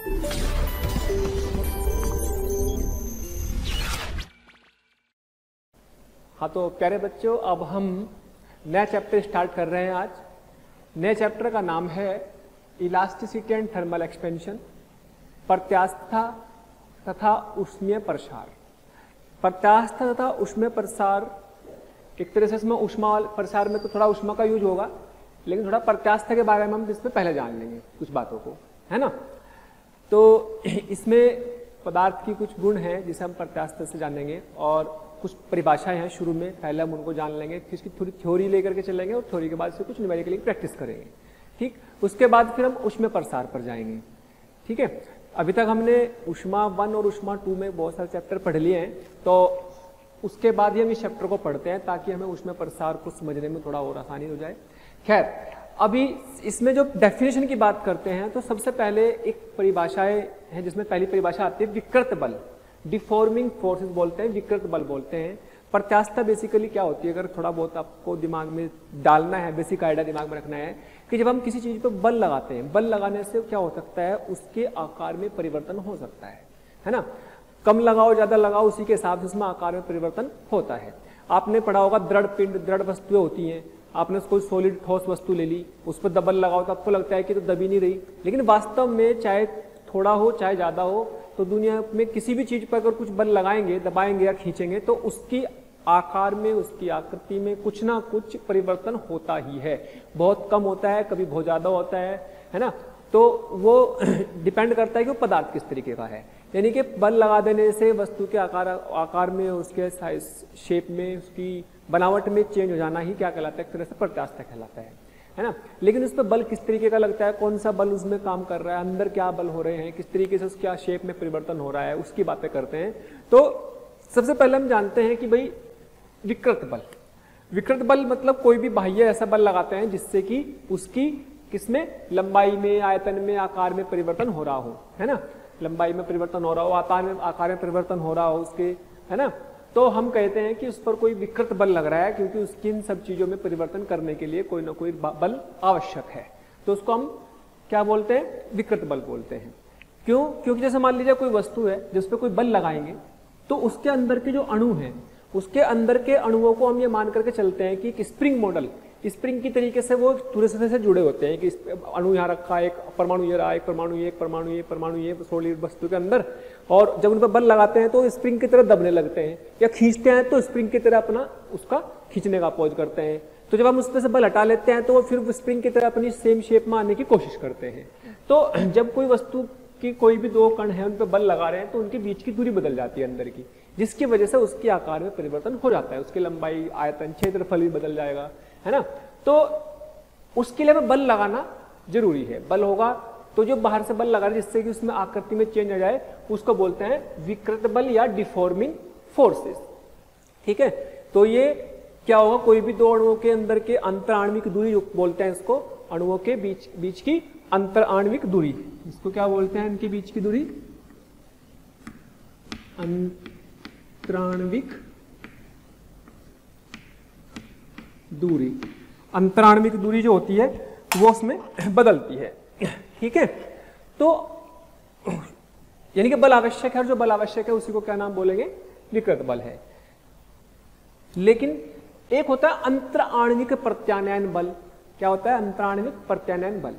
हाँ, तो प्यारे बच्चों, अब हम नया चैप्टर स्टार्ट कर रहे हैं आज। नए चैप्टर का नाम है इलास्टिसिटी एंड थर्मल एक्सपेंशन, प्रत्यास्थता तथा ऊष्मीय प्रसार। प्रत्यास्थता तथा ऊष्मीय प्रसार, एक तरह से इसमें ऊष्मा प्रसार में तो थोड़ा ऊष्मा का यूज होगा, लेकिन थोड़ा प्रत्यास्थता के बारे में हम इसमें पहले जान लेंगे कुछ बातों को, है ना। तो इसमें पदार्थ की कुछ गुण हैं जिसे हम प्रत्यास्थता से जानेंगे, और कुछ परिभाषाएं हैं शुरू में, पहले हम उनको जान लेंगे, फिर इसकी थोड़ी थ्योरी लेकर के चलेंगे और थ्योरी के बाद से कुछ न्यूमेरिकली प्रैक्टिस करेंगे, ठीक। उसके बाद फिर हम ऊष्मीय प्रसार पर जाएंगे, ठीक है। अभी तक हमने ऊष्मा 1 और ऊष्मा 2 में बहुत सारे चैप्टर पढ़ लिए हैं, तो उसके बाद ही हम इस चैप्टर को पढ़ते हैं ताकि हमें ऊष्मीय प्रसार को समझने में थोड़ा और आसानी हो जाए। खैर, अभी इसमें जो डेफिनेशन की बात करते हैं तो सबसे पहले एक परिभाषाएं है, जिसमें पहली परिभाषा आती है विकृत बल, डिफॉर्मिंग फोर्सेस बोलते हैं, विकृत बल बोलते हैं। प्रत्यास्थता बेसिकली क्या होती है, अगर थोड़ा बहुत आपको दिमाग में डालना है, बेसिक आइडिया दिमाग में रखना है कि जब हम किसी चीज पर बल लगाते हैं, बल लगाने से क्या हो सकता है, उसके आकार में परिवर्तन हो सकता है ना। कम लगाओ ज्यादा लगाओ, उसी के हिसाब से उसमें आकार में परिवर्तन होता है। आपने पढ़ा होगा दृढ़ पिंड, दृढ़ वस्तुएं होती हैं, आपने उसको सॉलिड ठोस वस्तु ले ली, उस पर दबल लगाओ तो आपको लगता है कि तो दबी नहीं रही, लेकिन वास्तव में चाहे थोड़ा हो चाहे ज्यादा हो, तो दुनिया में किसी भी चीज पर अगर कुछ बल लगाएंगे, दबाएंगे या खींचेंगे तो उसकी आकार में, उसकी आकृति में कुछ ना कुछ परिवर्तन होता ही है। बहुत कम होता है, कभी बहुत ज्यादा होता है ना। तो वो डिपेंड करता है कि वो पदार्थ किस तरीके का है। यानी कि बल लगा देने से वस्तु के आकार में, उसके साइज, शेप में, उसकी बनावट में चेंज हो जाना ही क्या कहलाता है, एक तरह से प्रत्यास्थता कहलाता है ना। लेकिन उस पर बल किस तरीके का लगता है, कौन सा बल उसमें काम कर रहा है, अंदर क्या बल हो रहे हैं, किस तरीके से उसका शेप में परिवर्तन हो रहा है, उसकी बातें करते हैं। तो सबसे पहले हम जानते हैं कि भाई विकृत बल, विकृत बल मतलब कोई भी बाह्य ऐसा बल लगाते हैं जिससे कि उसकी किसमें, लंबाई में, आयतन में, आकार में परिवर्तन हो रहा हो, है ना। लंबाई में परिवर्तन हो रहा हो, आकार में परिवर्तन हो रहा हो उसके, है ना। तो हम कहते हैं कि उस पर कोई विकृत बल लग रहा है, क्योंकि उसकी इन सब चीजों में परिवर्तन करने के लिए कोई ना कोई बल आवश्यक है। तो उसको हम क्या बोलते हैं, विकृत बल बोलते हैं। क्यों? क्योंकि जैसे मान लीजिए कोई वस्तु है जिस पर कोई बल लगाएंगे तो उसके अंदर के जो अणु हैं, उसके अंदर के अणुओं को हम ये मान करके चलते हैं कि एक स्प्रिंग मॉडल, स्प्रिंग की तरीके से वो दूसरे से जुड़े होते हैं कि अणु यहाँ रखा है, एक परमाणु ये रहा, एक परमाणु ये, एक परमाणु ये, परमाणु ये सॉलिड वस्तु के अंदर, और जब उन पर बल लगाते हैं तो स्प्रिंग की तरह दबने लगते हैं, या खींचते हैं तो स्प्रिंग की तरह अपना उसका खींचने का अपोज करते हैं। तो जब हम उस पर से बल हटा लेते हैं तो वो फिर स्प्रिंग की तरह अपनी सेम शेप में आने की कोशिश करते हैं। तो जब कोई वस्तु की कोई भी दो कण है, उन पर बल लगा रहे हैं तो उनके बीच की दूरी बदल जाती है अंदर की, जिसकी वजह से उसके आकार में परिवर्तन हो जाता है, उसकी लंबाई, आयतन, क्षेत्रफल भी बदल जाएगा, है ना। तो उसके लिए बल लगाना जरूरी है। बल होगा तो जो बाहर से बल लगा रहे जिससे कि उसमें आकृति में चेंज आ जाए, उसको बोलते हैं विकृत बल या डिफॉर्मिंग फोर्सेस, ठीक है। तो ये क्या होगा, कोई भी दो अणुओं के अंदर के अंतर आणविक दूरी बोलते हैं इसको, अणुओं के बीच की अंतर आणविक दूरी, इसको क्या बोलते हैं, इनके बीच की दूरी अंतराण्विक दूरी। अंतराण्विक दूरी जो होती है वो उसमें बदलती है, ठीक है। तो यानी कि बल आवश्यक है, और जो बल आवश्यक है उसी को क्या नाम बोलेंगे, विकृत बल है। लेकिन एक होता है अंतराण्विक प्रत्यानयन बल। क्या होता है अंतराण्विक प्रत्यानयन बल?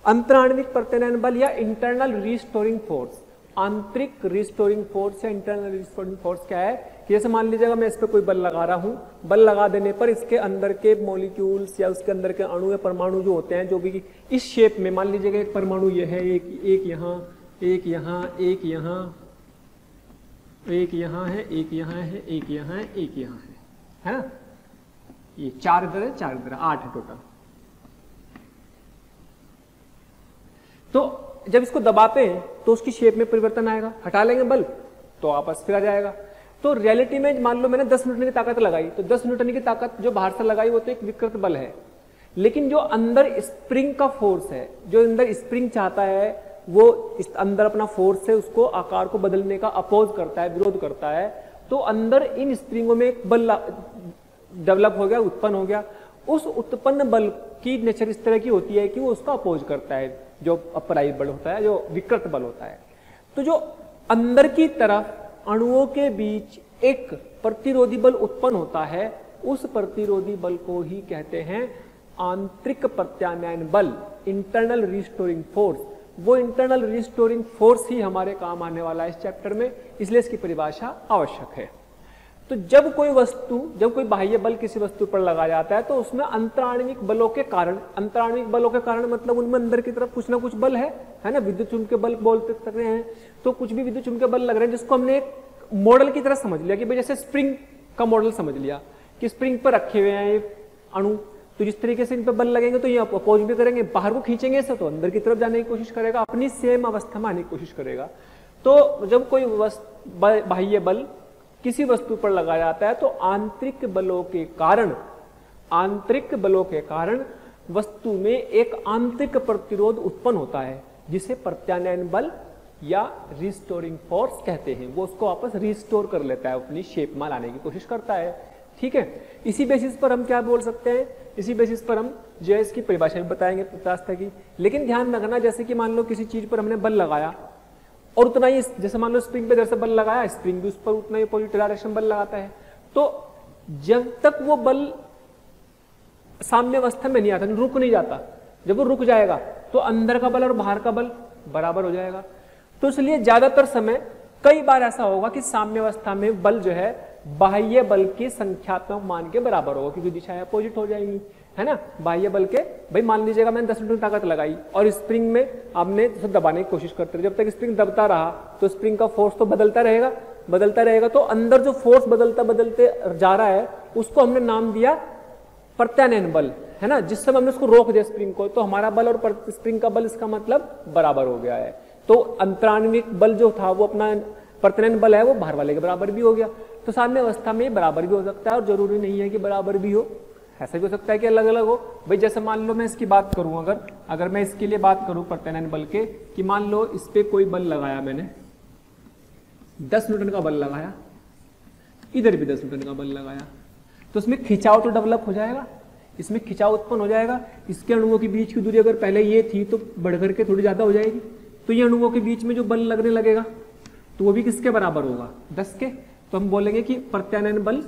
अंतराण्विक प्रत्यानयन बल या इंटरनल रिस्टोरिंग फोर्स, आंतरिक रिस्टोरिंग फोर्स या इंटरनल रिस्टोरिंग फोर्स क्या है कि जैसे मान लीजिएगा मैं इस पर कोई बल लगा रहा हूं, बल लगा देने पर इसके अंदर के मॉलिक्यूल्स या उसके अंदर के अणु या परमाणु जो होते हैं, जो भी इस शेप में, मान लीजिएगा एक परमाणु ये है, एक यहाँ, एक यहाँ, एक यहाँ, एक यहाँ है, एक यहाँ है, एक यहाँ है, एक यहाँ है ना। ये 4 इधर है, 4 इधर है, 8 है टोटल। तो जब इसको दबाते हैं तो उसकी शेप में परिवर्तन आएगा, हटा लेंगे बल तो वापस फिर आ जाएगा। तो रियलिटी में मान लो मैंने 10 न्यूटन की ताकत लगाई, तो 10 न्यूटन की ताकत जो बाहर से लगाई वो तो एक विकृत बल है, लेकिन जो अंदर स्प्रिंग का फोर्स है, जो अंदर स्प्रिंग चाहता है, वो इस अंदर अपना फोर्स है, उसको आकार को बदलने का अपोज करता है, विरोध करता है। तो अंदर इन स्प्रिंगों में एक बल डेवलप हो गया, उत्पन्न हो गया। उस उत्पन्न बल की नेचर इस तरह की होती है कि वो उसका अपोज करता है, जो अपराई बल होता है, जो विकृत बल होता है। तो जो अंदर की तरफ अणुओं के बीच एक प्रतिरोधी बल उत्पन्न होता है, उस प्रतिरोधी बल को ही कहते हैं आंतरिक प्रत्यानयन बल, इंटरनल रिस्टोरिंग फोर्स। वो इंटरनल रिस्टोरिंग फोर्स ही हमारे काम आने वाला है इस चैप्टर में, इसलिए इसकी परिभाषा आवश्यक है। तो जब कोई बाह्य बल किसी वस्तु पर लगाया जाता है तो उसमें अंतराण्विक बलों के कारण, अंतराण्विक बलों के कारण मतलब उनमें अंदर की तरफ कुछ ना कुछ बल है ना, विद्युत चुंबकीय बल बोलते सकते हैं। तो कुछ भी विद्युत चुंबकीय बल लग रहे हैं जिसको हमने एक मॉडल की तरह समझ लिया कि भाई जैसे स्प्रिंग का मॉडल समझ लिया कि स्प्रिंग पर रखे हुए हैं ये अणु, तो जिस तरीके से इन पर बल लगेंगे तो ये अपोज भी करेंगे, बाहर को खींचेंगे ऐसा तो अंदर की तरफ जाने की कोशिश करेगा, अपनी सेम अवस्था में आने की कोशिश करेगा। तो जब कोई बाह्य बल किसी वस्तु पर लगाया जाता है तो आंतरिक बलों के कारण वस्तु में एक आंतरिक प्रतिरोध उत्पन्न होता है, जिसे प्रत्यानयन बल या रिस्टोरिंग फोर्स कहते हैं। वो उसको वापस रिस्टोर कर लेता है, अपनी शेप में लाने की कोशिश करता है। ठीक है, इसी बेसिस पर हम क्या बोल सकते हैं, इसी बेसिस पर हम जो है इसकी परिभाषा भी बताएंगे प्रत्यास्था की। लेकिन ध्यान रखना, जैसे कि मान लो किसी चीज पर हमने बल लगाया और उतना ही, जैसे मान लो स्प्रिंग पे जैसे बल लगाया, स्प्रिंग भी उस पर उतना ही अपोजिट डायरेक्शन बल लगाता है। तो जब तक वो बल साम्य अवस्था में नहीं आता, रुक नहीं जाता, जब वो रुक जाएगा तो अंदर का बल और बाहर का बल बराबर हो जाएगा। तो इसलिए ज्यादातर समय कई बार ऐसा होगा कि साम्य अवस्था में बल जो है बाह्य बल के संख्यात्मक मान के बराबर होगा, क्योंकि दिशाएं अपोजिट हो जाएंगी, है ना। बाह्य बल के, भाई मान लीजिएगा मैंने 10 न्यूटन ताकत लगाई और स्प्रिंग में आपने दबाने की कोशिश करते रहे, जब तक स्प्रिंग दबता रहा तो स्प्रिंग का फोर्स तो बदलता रहेगा। तो अंदर जो फोर्स बदलते जा रहा है उसको हमने नाम दिया प्रत्यानयन बल, है ना। जिस समय हमने उसको रोक दिया स्प्रिंग को, तो हमारा बल और स्प्रिंग का बल इसका मतलब बराबर हो गया है। तो अंतराण्विक बल जो था वो अपना प्रत्यानयन बल है वो बाहर वाले के बराबर भी हो गया। तो साम्य अवस्था में बराबर भी हो सकता है और जरूरी नहीं है कि बराबर भी हो, ऐसा भी हो सकता है कि अलग अलग हो। भाई जैसे मान लो मैं इसकी बात करूं, अगर मैं इसके लिए बात करूं प्रत्यानयन बल के, कि मान लो इस पे कोई बल लगाया मैंने, 10 न्यूटन का बल लगाया, इधर भी 10 न्यूटन का बल लगाया, तो इसमें खिंचाव तो डेवलप हो जाएगा, इसमें खिंचाव उत्पन्न हो जाएगा। इसके अणुओं के बीच की दूरी अगर पहले ये थी तो बढ़कर के थोड़ी ज्यादा हो जाएगी। तो ये अणुओं के बीच में जो बल लगने लगेगा तो वो भी किसके बराबर होगा, 10 के। तो हम बोलेंगे कि प्रत्यानयन बल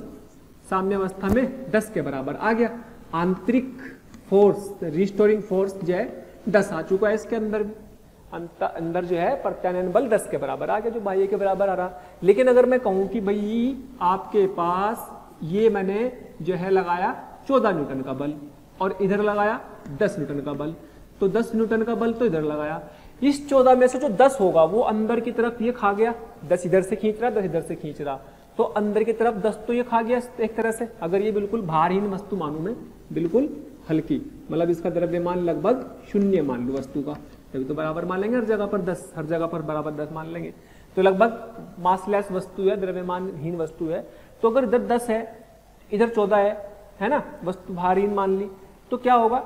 साम्य अवस्था में 10 के बराबर आ गया। आंतरिक फोर्स, रिस्टोरिंग फोर्स जो है 10 आ चुका है इसके अंदर, अंदर जो है प्रत्यानयन बल 10 के बराबर आ गया, जो बाह्य के बराबर आ रहा। लेकिन अगर मैं कहूं कि भाई आपके पास ये मैंने जो है लगाया 14 न्यूटन का बल और इधर लगाया 10 न्यूटन का बल, तो 10 न्यूटन का बल तो इधर लगाया, इस 14 में से जो 10 होगा वो अंदर की तरफ ये खा गया, 10 इधर से खींच रहा, 10 इधर से खींच रहा, तो अंदर की तरफ 10 तो ये खा गया एक तरह से। अगर ये बिल्कुल भारहीन वस्तु मानू मैं, बिल्कुल हल्की, मतलब इसका द्रव्यमान लगभग 0 मान लू वस्तु का, तभी तो बराबर मान लेंगे हर जगह पर 10, हर जगह पर बराबर 10 मान लेंगे। तो लगभग मासलेस वस्तु है, द्रव्यमानहीन वस्तु है। तो अगर इधर 10 है, इधर 14 है ना, वस्तु भारहीन मान ली, तो क्या होगा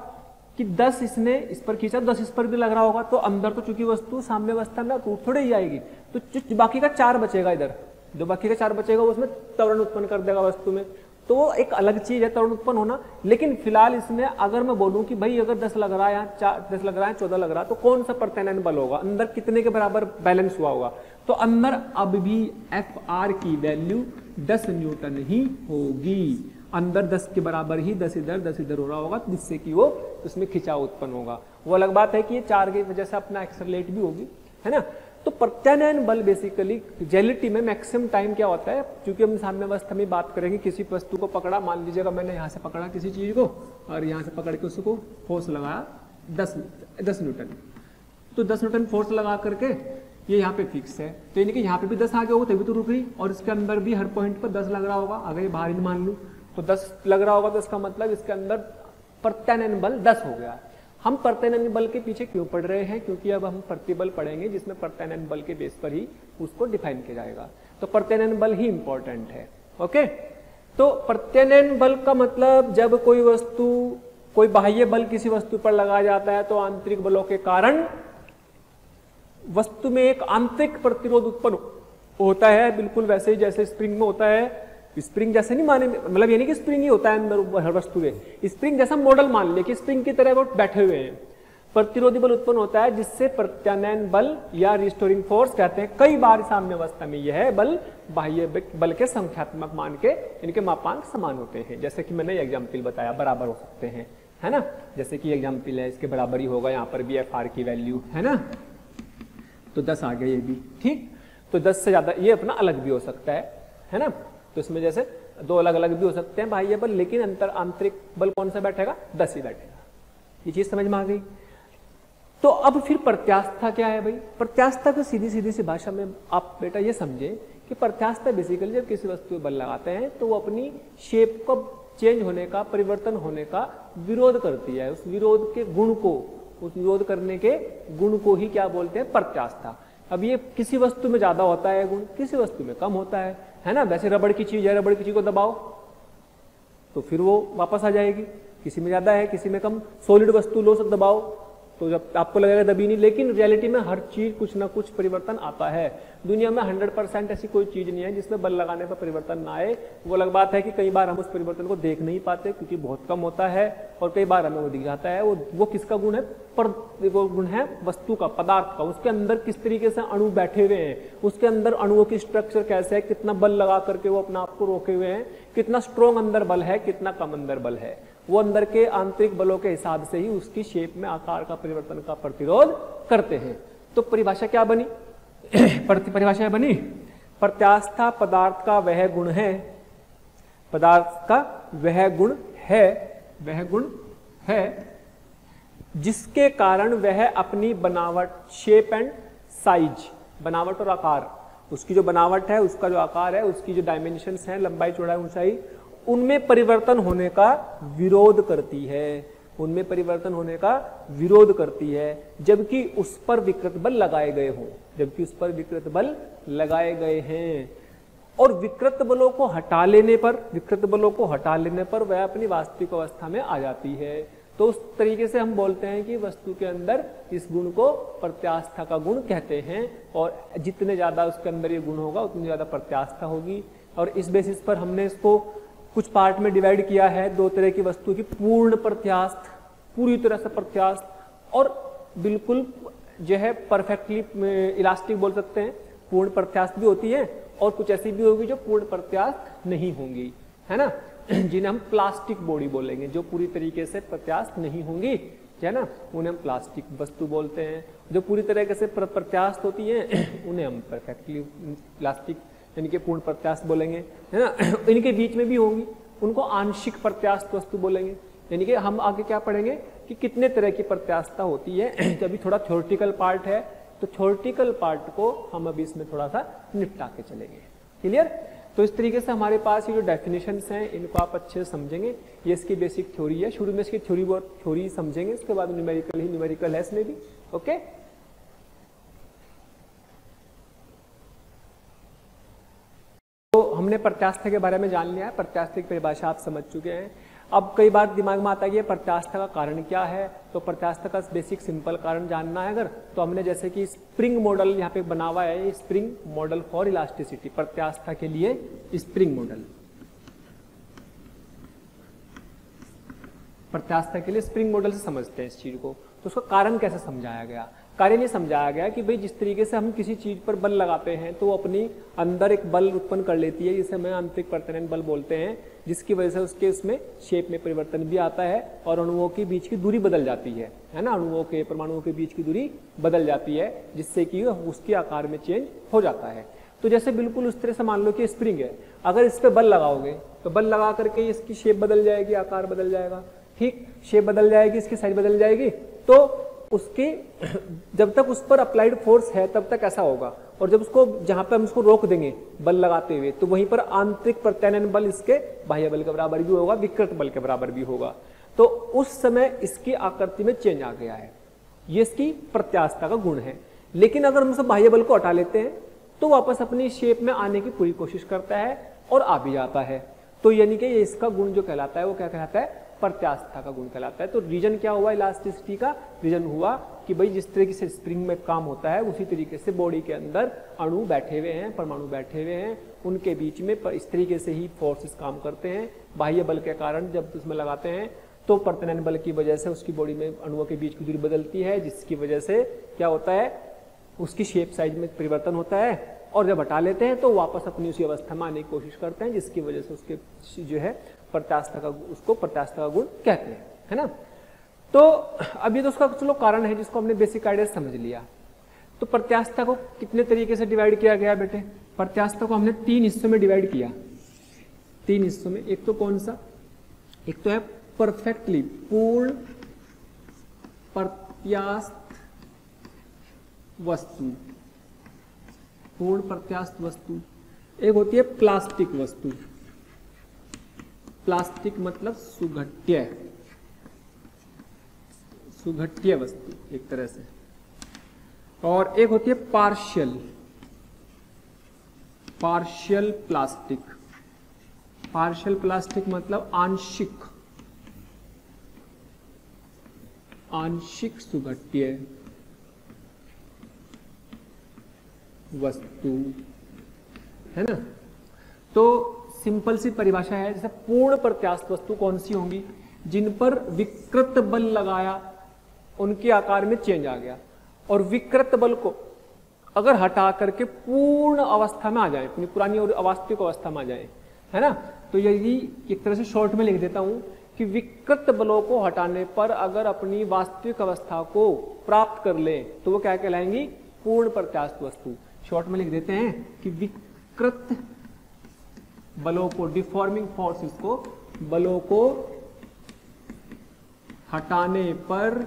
कि 10 इसने इस पर खींचा, 10 इस पर भी लग रहा होगा, तो अंदर तो चूंकि वस्तु साम्य अवस्था में टूट थोड़े ही आएगी, तो जो बाकी का 4 बचेगा, इधर जो बाकी का 4 बचेगा उसमें त्वरण उत्पन्न कर देगा वस्तु में, तो वो एक अलग चीज है त्वरण उत्पन्न होना। लेकिन फिलहाल इसमें अगर मैं बोलूं कि भाई अगर 10 लग रहा है, यहाँ 10 लग रहा है, 14 लग रहा है, तो कौन सा प्रत्यानयन बल होगा, अंदर कितने के बराबर बैलेंस हुआ होगा, तो अंदर अब भी Fr की वैल्यू 10 न्यूटन ही होगी, अंदर 10 के बराबर ही 10 इधर हो रहा होगा, जिससे कि वो उसमें खिंचाव उत्पन्न होगा। वो अलग बात है कि ये 4 की वजह से अपना एक्सेलरेट भी होगी, है ना। तो प्रत्यानयन बल बेसिकली जेलिटी में मैक्सिमम टाइम क्या होता है, क्योंकि हम साम्य अवस्था में बात करेंगे, किसी वस्तु को पकड़ा, मान लीजिएगा मैंने यहाँ से पकड़ा किसी चीज को और यहाँ से पकड़ के उसको फोर्स लगाया 10 न्यूटन, तो 10 न्यूटन फोर्स लगा करके ये यहाँ पे फिक्स है, तो यानी कि यहाँ पे भी 10 आ गया होगा तभी तो रुक रही, और इसके अंदर भी हर पॉइंट पर 10 लग रहा होगा। अगर ये भारी मान लूँ तो 10 लग रहा होगा, तो इसका मतलब इसके अंदर प्रत्यानयन बल 10 हो गया। हम प्रत्यानयन बल के पीछे क्यों पढ़ रहे हैं, क्योंकि अब हम प्रतिबल पढ़ेंगे जिसमें प्रत्यानयन बल के बेस पर ही उसको डिफाइन किया जाएगा, तो प्रत्यानयन बल ही इंपॉर्टेंट है। ओके, तो प्रत्यानयन बल का मतलब जब कोई वस्तु, कोई बाह्य बल किसी वस्तु पर लगाया जाता है तो आंतरिक बलों के कारण वस्तु में एक आंतरिक प्रतिरोध उत्पन्न होता है, बिल्कुल वैसे ही जैसे स्प्रिंग में होता है। स्प्रिंग जैसे नहीं माने, मतलब ये नहीं कि स्प्रिंग ही होता है अंदर हर वस्तु में, स्प्रिंग जैसा मॉडल मान ले कि स्प्रिंग की तरह वो बैठे हुए हैं, प्रतिरोधी बल उत्पन्न होता है जिससे प्रत्यानयन बल या रिस्टोरिंग फोर्स कहते हैं। कई बार साम्य अवस्था में यह बल बाह्य बल के संख्यात्मक मान के इनके मापांक समान होते हैं। जैसे कि मैंने एग्जाम्पल बताया, बराबर हो सकते हैं, है ना। जैसे कि एग्जाम्पल है, इसके बराबर ही होगा, यहाँ पर भी एफ आर की वैल्यू है ना, तो 10 आ गया ये भी, ठीक। तो 10 से ज्यादा ये अपना अलग भी हो सकता है ना। तो इसमें जैसे 2 अलग अलग भी हो सकते हैं बाह्य बल, लेकिन अंतर आंतरिक बल कौन सा बैठेगा, 10 ही बैठेगा। ये चीज समझ में आ गई। तो अब फिर प्रत्यास्था क्या है भाई? प्रत्यास्था को सीधी सीधी सी भाषा में आप बेटा ये समझे कि प्रत्यास्था बेसिकली जब किसी वस्तु पे बल लगाते हैं तो वो अपनी शेप को चेंज होने का, परिवर्तन होने का विरोध करती है। उस विरोध के गुण को, उस विरोध करने के गुण को ही क्या बोलते हैं, प्रत्यास्था। अब ये किसी वस्तु में ज्यादा होता है गुण, किसी वस्तु में कम होता है ना। वैसे रबड़ की चीज है, रबड़ की चीज को दबाओ तो फिर वो वापस आ जाएगी, किसी में ज्यादा है किसी में कम। सॉलिड वस्तु लो से दबाओ तो जब आपको लगेगा दबी नहीं, लेकिन रियलिटी में हर चीज कुछ ना कुछ परिवर्तन आता है। दुनिया में 100% ऐसी कोई चीज नहीं है जिसमें बल लगाने पर परिवर्तन ना आए। वो अलग बात है कि कई बार हम उस परिवर्तन को देख नहीं पाते क्योंकि बहुत कम होता है, और कई बार हमें वो दिख जाता है। वो किसका गुण है, वो गुण है वस्तु का, पदार्थ का। उसके अंदर किस तरीके से अणु बैठे हुए हैं, उसके अंदर अणुओं की स्ट्रक्चर कैसे है, कितना बल लगा करके वो अपने आप को रोके हुए हैं, कितना स्ट्रॉन्ग अंदर बल है, कितना कम अंदर बल है। वो अंदर के आंतरिक बलों के हिसाब से ही उसकी शेप में आकार का परिवर्तन का प्रतिरोध करते हैं। तो परिभाषा क्या बनी? परिभाषा बनी, प्रत्यास्था पदार्थ का वह गुण है, पदार्थ का वह गुण है जिसके कारण वह अपनी बनावट, शेप एंड साइज, बनावट और आकार, उसकी जो बनावट है, उसका जो आकार है, उसकी जो डायमेंशंस हैं, लंबाई चौड़ाई ऊंचाई, उनमें परिवर्तन होने का विरोध करती है, उनमें परिवर्तन होने का विरोध करती है, जबकि उस पर विकृत बल लगाए गए हों, जबकि उस पर विकृत बल लगाए गए हैं। और विकृत बलों को हटा लेने पर वह अपनी वास्तविक अवस्था में आ जाती है। तो उस तरीके से हम बोलते हैं कि वस्तु के अंदर इस गुण को प्रत्यास्था का गुण कहते हैं, और जितने ज्यादा उसके अंदर ये गुण होगा उतनी ज्यादा प्रत्यास्था होगी। और इस बेसिस पर हमने इसको कुछ पार्ट में डिवाइड किया है, 2 तरह की वस्तु की, पूर्ण प्रत्यास्थ, पूरी तरह से प्रत्यास्थ, और बिल्कुल जो है परफेक्टली इलास्टिक बोल सकते हैं। पूर्ण प्रत्यास्थ भी होती है और कुछ ऐसी भी होगी जो पूर्ण प्रत्यास्थ नहीं होंगी, है ना, जिन्हें हम प्लास्टिक बॉडी बोलेंगे, जो पूरी तरीके से प्रत्यास्थ नहीं होंगी, है ना, उन्हें हम प्लास्टिक वस्तु बोलते हैं। जो पूरी तरीके से प्रत्यास्थ होती हैं उन्हें हम परफेक्टली प्लास्टिक यानी कि पूर्ण प्रत्यास्थ बोलेंगे, है ना। इनके बीच में भी होंगी, उनको आंशिक प्रत्यास्थ वस्तु बोलेंगे। यानी कि हम आगे क्या पढ़ेंगे कि कितने तरह की प्रत्यास्थता होती है। अभी थोड़ा थ्योरेटिकल पार्ट है, तो थ्योरेटिकल पार्ट को हम अभी इसमें थोड़ा सा निपटा के चलेंगे। क्लियर? तो इस तरीके से हमारे पास ये जो डेफिनेशंस हैं इनको आप अच्छे से समझेंगे। ये इसकी बेसिक थ्योरी है, शुरू में इसकी थ्योरी समझेंगे, उसके बाद न्यूमेरिकल है इसमें भी। ओके, तो हमने प्रत्यास्था के बारे में जान लिया है, प्रत्यास्था की परिभाषा आप समझ चुके हैं। अब कई बार दिमाग में आता है कि प्रत्यास्था का कारण क्या है, तो प्रत्यास्था का बेसिक सिंपल कारण जानना है अगर, तो हमने जैसे कि स्प्रिंग मॉडल यहाँ पे बना हुआ है, स्प्रिंग मॉडल फॉर इलास्टिसिटी, प्रत्यास्था के लिए स्प्रिंग मॉडल, प्रत्यास्था के लिए स्प्रिंग मॉडल से समझते हैं इस चीज को। तो उसका कारण कैसे समझाया गया? कारण ये समझाया गया कि भाई जिस तरीके से हम किसी चीज पर बल लगाते हैं तो वो अपनी अंदर एक बल उत्पन्न कर लेती है, जिसे हम आंतरिक प्रत्यानयन बल बोलते हैं, जिसकी वजह से उसके उसमें शेप में परिवर्तन भी आता है और अणुओं के बीच की दूरी बदल जाती है ना, अणुओं के, परमाणुओं के बीच की दूरी बदल जाती है, जिससे कि उसके आकार में चेंज हो जाता है। तो जैसे बिल्कुल उस तरह से मान लो कि स्प्रिंग है, अगर इस पर बल लगाओगे तो बल लगा करके इसकी शेप बदल जाएगी, आकार बदल जाएगा, ठीक, शेप बदल जाएगी, इसकी साइज बदल जाएगी। तो उसके जब तक उस पर अप्लाइड फोर्स है तब तक ऐसा होगा, और जब उसको जहां पे हम उसको रोक देंगे बल लगाते हुए, तो वहीं पर आंतरिक प्रत्यानयन बल इसके बाह्य बल के बराबर भी होगा, विकृत बल के बराबर भी होगा। तो उस समय इसकी आकृति में चेंज आ गया है, ये इसकी प्रत्यास्था का गुण है। लेकिन अगर हम उस बाह्य बल को हटा लेते हैं तो वापस अपनी शेप में आने की पूरी कोशिश करता है और आ भी जाता है। तो यानी कि ये इसका गुण जो कहलाता है वो क्या कहलाता है? प्रत्यास्था का गुण कहलाता है। तो रीजन क्या हुआ इलास्टिसिटी का? रीजन हुआ कि भाई जिस तरीके से स्प्रिंग में काम होता है उसी तरीके से बॉडी के अंदर अणु बैठे हुए हैं, परमाणु बैठे हुए हैं, उनके बीच में इस तरीके से ही फोर्सेस काम करते हैं। बाह्य बल के कारण जब उसमें लगाते हैं तो पर्तनैन बल की वजह से उसकी बॉडी में अणुओं के बीच की दूरी बदलती है, जिसकी वजह से क्या होता है, उसकी शेप साइज में परिवर्तन होता है, और जब हटा लेते हैं तो वापस अपनी उसी अवस्था में आने की कोशिश करते हैं, जिसकी वजह से उसके जो है प्रत्यास्थता का, उसको प्रत्यास्थता का गुण कहते हैं, है ना। तो अब ये तो उसका चलो कारण है जिसको हमने बेसिक आइडिया समझ लिया। तो प्रत्यास्थता को कितने तरीके से डिवाइड किया गया बेटे? प्रत्यास्थता को हमने 3 हिस्सों में डिवाइड किया, 3 हिस्सों में। एक तो कौन सा? एक तो है परफेक्टली, पूर्ण प्रत्यास्थ वस्तु, पूर्ण प्रत्यास्थ वस्तु। एक होती है प्लास्टिक वस्तु, प्लास्टिक मतलब सुघट्य, सुघट्य वस्तु एक तरह से। और एक होती है partial, partial plastic, partial plastic मतलब आंशिक, आंशिक सुघट्य वस्तु, है ना। तो सिंपल सी परिभाषा है, जैसे पूर्ण प्रत्यास्थ वस्तु कौन सी होंगी? जिन पर विकृत बल लगाया उनके आकार में चेंज आ गया, और विकृत बल को अगर हटा करके पूर्ण अवस्था में आ जाए, अपनी पुरानी और अवास्तविक अवस्था में आ जाए, है ना। तो यदि एक तरह से शॉर्ट में लिख देता हूं कि विकृत बलों को हटाने पर अगर अपनी वास्तविक अवस्था को प्राप्त कर ले तो वो क्या कहलाएंगी? पूर्ण प्रत्यास्थ वस्तु। शॉर्ट में लिख देते हैं कि विकृत बलों को, डिफॉर्मिंग फोर्सेस को, बलों को हटाने पर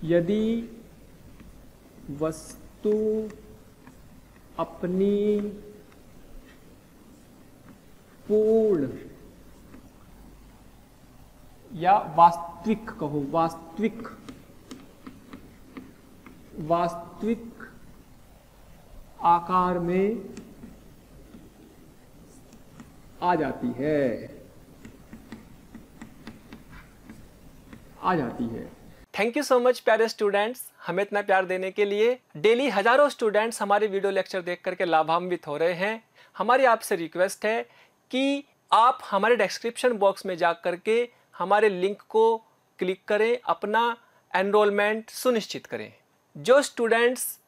यदि वस्तु अपनी पूर्ण या वास्तविक कहो, वास्तविक, वास्तविक आकार में आ जाती है, आ जाती है। थैंक यू सो मच प्यारे स्टूडेंट्स, हमें इतना प्यार देने के लिए। डेली हजारों स्टूडेंट्स हमारे वीडियो लेक्चर देख करके लाभान्वित हो रहे हैं। हमारी आपसे रिक्वेस्ट है कि आप हमारे डिस्क्रिप्शन बॉक्स में जा करके हमारे लिंक को क्लिक करें, अपना एनरोलमेंट सुनिश्चित करें। जो स्टूडेंट्स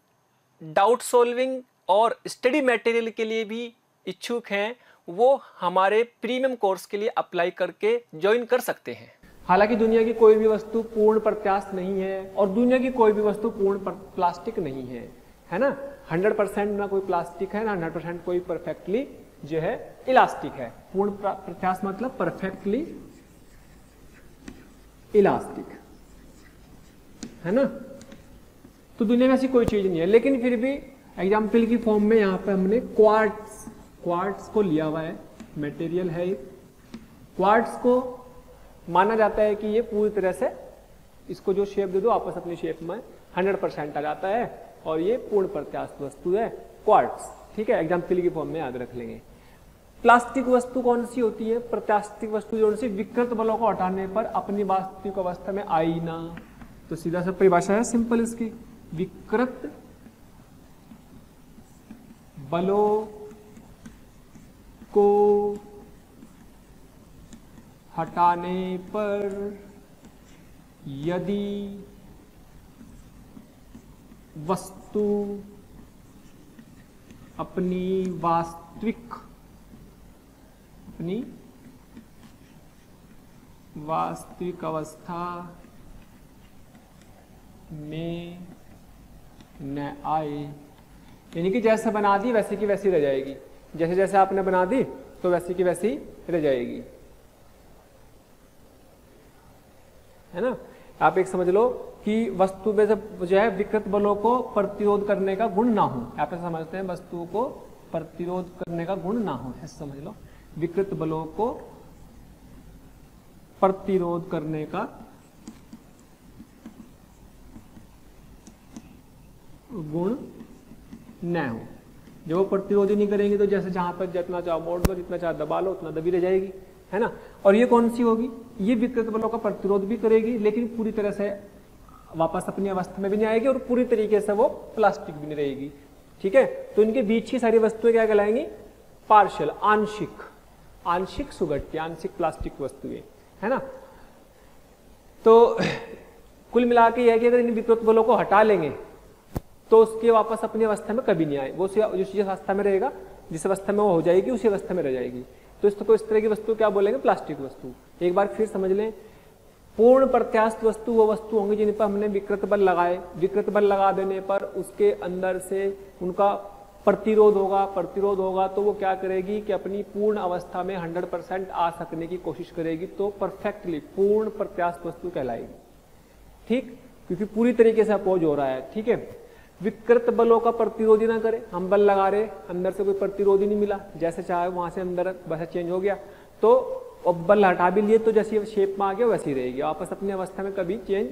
डाउट सॉल्विंग और स्टडी मटेरियल के लिए भी इच्छुक हैं वो हमारे प्रीमियम कोर्स के लिए अप्लाई करके ज्वाइन कर सकते हैं। हालांकि दुनिया की कोई भी वस्तु पूर्ण प्रत्यास्थ नहीं है और दुनिया की कोई भी वस्तु पूर्ण प्लास्टिक नहीं है, है ना। 100% ना कोई प्लास्टिक है, ना 100% कोई परफेक्टली जो है इलास्टिक है। पूर्ण प्रत्यास्थ मतलब परफेक्टली इलास्टिक, है ना। तो दुनिया में ऐसी कोई चीज नहीं है, लेकिन फिर भी एग्जाम्पल की फॉर्म में यहाँ पे हमने क्वार्ट्स, क्वार्ट्स को लिया हुआ है, मटेरियल है। क्वार्ट्स को माना जाता है कि ये पूरी तरह से, इसको जो शेप दे दो आपस अपनी शेप में 100% आ जाता है और ये पूर्ण प्रत्यास्थ वस्तु है क्वार्ट्स, ठीक है। एग्जाम्पल की फॉर्म में याद रख लेंगे। प्लास्टिक वस्तु कौन सी होती है? प्रत्यास्थिक वस्तु जो सी विकृत बलों को हटाने पर अपनी वास्तविक अवस्था में आई ना। तो सीधा सा परिभाषा है सिंपल इसकी, विकृत बलों को हटाने पर यदि वस्तु अपनी वास्तविक, अपनी वास्तविक अवस्था में न आए, यानी कि जैसे बना दी वैसे की वैसी रह जाएगी, जैसे जैसे आपने बना दी तो वैसी की वैसी रह जाएगी, है ना। आप एक समझ लो कि वस्तु में जब जो है विकृत बलों को प्रतिरोध करने का गुण ना हो, आप ऐसा समझते हैं वस्तुओं को प्रतिरोध करने का गुण ना हो, ऐसा समझ लो, विकृत बलों को प्रतिरोध करने का गुण न हो। जब वो प्रतिरोध ही नहीं करेंगे तो जैसे जहां पर जितना चाहो मोड़ दो, जितना चाहो दबा लो, उतना दबी रह जाएगी, है ना। और ये कौन सी होगी? ये विकृत बलों का प्रतिरोध भी करेगी लेकिन पूरी तरह से वापस अपनी अवस्था में भी नहीं आएगी और पूरी तरीके से वो प्लास्टिक भी नहीं रहेगी, ठीक है। तो इनके बीच की सारी वस्तुएं क्या कहलाएंगी? पार्शियल, आंशिक, आंशिक सुघट्य, आंशिक प्लास्टिक वस्तुएं, है ना। तो कुल मिला के यह है कि अगर इन विकृत बलों को हटा लेंगे तो उसके वापस अपनी अवस्था में कभी नहीं आए, वो जिस अवस्था में रहेगा, जिस अवस्था में वो हो जाएगी उसी अवस्था में रह जाएगी। तो इसको इस तरह की वस्तु क्या बोलेंगे? प्लास्टिक वस्तु। एक बार फिर समझ लें, पूर्ण प्रत्यास्थ वस्तु वो वस्तु होंगी जिन पर हमने विकृत बल लगाए, विकृत बल लगा देने पर उसके अंदर से उनका प्रतिरोध होगा तो वो क्या करेगी कि अपनी पूर्ण अवस्था में 100% आ सकने की कोशिश करेगी, तो परफेक्टली पूर्ण प्रत्यास्थ वस्तु कहलाएगी। ठीक, क्योंकि पूरी तरीके से अपोज हो रहा है। ठीक है, विकृत बलों का प्रतिरोध ही ना करे, हम बल लगा रहे, अंदर से कोई प्रतिरोध ही नहीं मिला, जैसे चाहे वहां से अंदर बस चेंज हो गया, तो अब बल हटा भी लिए तो जैसी शेप में आ गया वैसी रहेगी, वापस अपनी अवस्था में कभी चेंज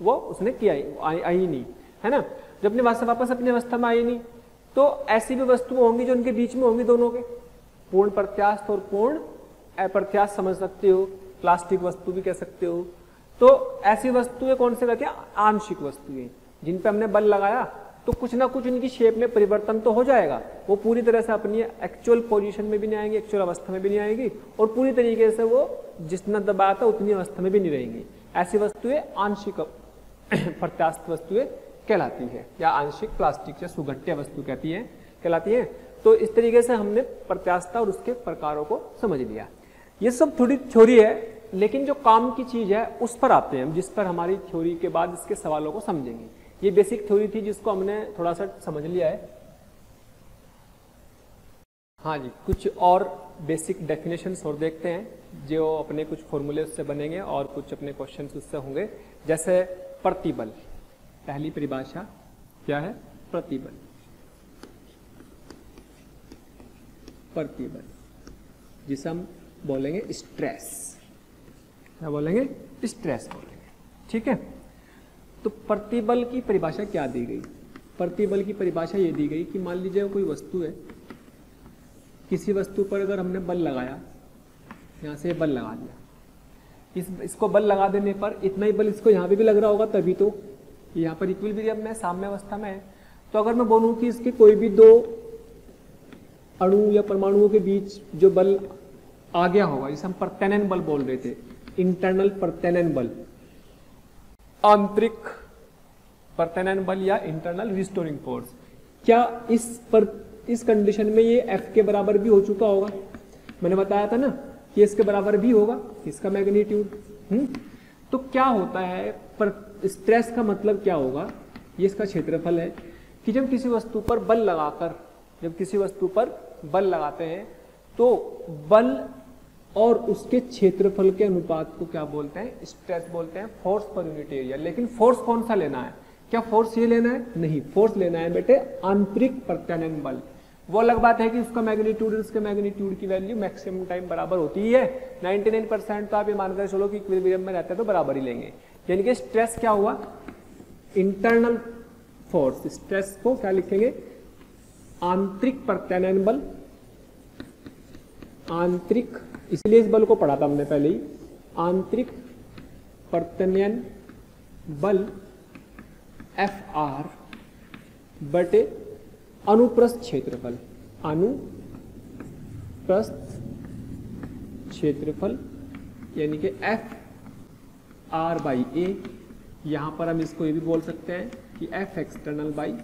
वो उसने किया आई नहीं, है ना। जब अपने वापस अपनी अवस्था में आई नहीं, तो ऐसी भी वस्तुएं होंगी जो उनके बीच में होंगी, दोनों के पूर्ण प्रत्यास्थ और पूर्ण अप्रत्यास्थ समझ सकते हो, प्लास्टिक वस्तु भी कह सकते हो। तो ऐसी वस्तुएं कौन से कहते हैं? आंशिक वस्तुएं, जिन पे हमने बल लगाया तो कुछ ना कुछ उनकी शेप में परिवर्तन तो हो जाएगा, वो पूरी तरह से अपनी एक्चुअल पोजीशन में भी नहीं आएंगी, एक्चुअल अवस्था में भी नहीं आएगी, और पूरी तरीके से वो जितना दबाया था उतनी अवस्था में भी नहीं रहेंगी। ऐसी वस्तुएं आंशिक प्रत्यास्थ वस्तुएं कहलाती है, या आंशिक प्लास्टिक या सुघट्य वस्तु कहलाती है। तो इस तरीके से हमने प्रत्यास्थता और उसके प्रकारों को समझ लिया। ये सब थोड़ी थ्योरी है, लेकिन जो काम की चीज है उस पर आते हैं हम, जिस पर हमारी थ्योरी के बाद इसके सवालों को समझेंगे। ये बेसिक थ्योरी थी जिसको हमने थोड़ा सा समझ लिया है। हाँ जी, कुछ और बेसिक डेफिनेशंस और देखते हैं, जो अपने कुछ फॉर्मूले उससे बनेंगे और कुछ अपने क्वेश्चंस उससे होंगे। जैसे प्रतिबल, पहली परिभाषा क्या है? प्रतिबल। प्रतिबल जिसे हम बोलेंगे स्ट्रेस, क्या बोलेंगे? स्ट्रेस बोलेंगे। ठीक है, तो प्रतिबल की परिभाषा क्या दी गई? प्रतिबल की परिभाषा ये दी गई कि मान लीजिए कोई वस्तु है, किसी वस्तु पर अगर हमने बल लगाया, यहां से बल लगा दिया, इसको बल लगा देने पर इतना ही बल इसको यहां पे भी लग रहा होगा, तभी तो यहां पर इक्विलिब्रियम में साम्य अवस्था में है। तो अगर मैं बोलूं कि इसके कोई भी दो अणु या परमाणुओं के बीच जो बल आ गया होगा, जिसे हम प्रत्यानयन बल बोल रहे थे, इंटरनल प्रत्यानयन बल, आंतरिक प्रत्यानयन बल या इंटरनल रिस्टोरिंग फोर्स, क्या इस कंडीशन में ये F के बराबर भी हो चुका होगा? मैंने बताया था ना कि इसके बराबर भी होगा इसका मैग्नीट्यूड। तो क्या होता है, पर स्ट्रेस का मतलब क्या होगा? ये इसका क्षेत्रफल है कि जब किसी वस्तु पर बल लगाकर, जब किसी वस्तु पर बल लगाते हैं तो बल और उसके क्षेत्रफल के अनुपात को क्या बोलते हैं? स्ट्रेस बोलते हैं, फोर्स पर यूनिट एरिया। लेकिन फोर्स कौन सा लेना है? क्या फोर्स ये लेना है? नहीं, फोर्स लेना है बेटे आंतरिक प्रत्यानयन बल। वो अलग बात है कि उसका मैग्नीट्यूड और उसके मैग्नीट्यूड की वैल्यू मैक्सिमम टाइम बराबर होती ही है। 99% तो आप ये मानकर चलो कि इक्विलिब्रियम में रहते हैं तो बराबर ही लेंगे। यानी कि स्ट्रेस क्या हुआ? Internal force. स्ट्रेस को क्या लिखेंगे? आंतरिक प्रत्यानयन बल। आंतरिक, इसलिए इस बल को पढ़ा था हमने पहले ही, आंतरिक प्रत्यानयन बल Fr बटे अनुप्रस्थ क्षेत्रफल। अनुप्रस्थ क्षेत्रफल यानी कि Fr बाई ए। यहां पर हम इसको ये भी बोल सकते हैं कि F एक्सटर्नल बाई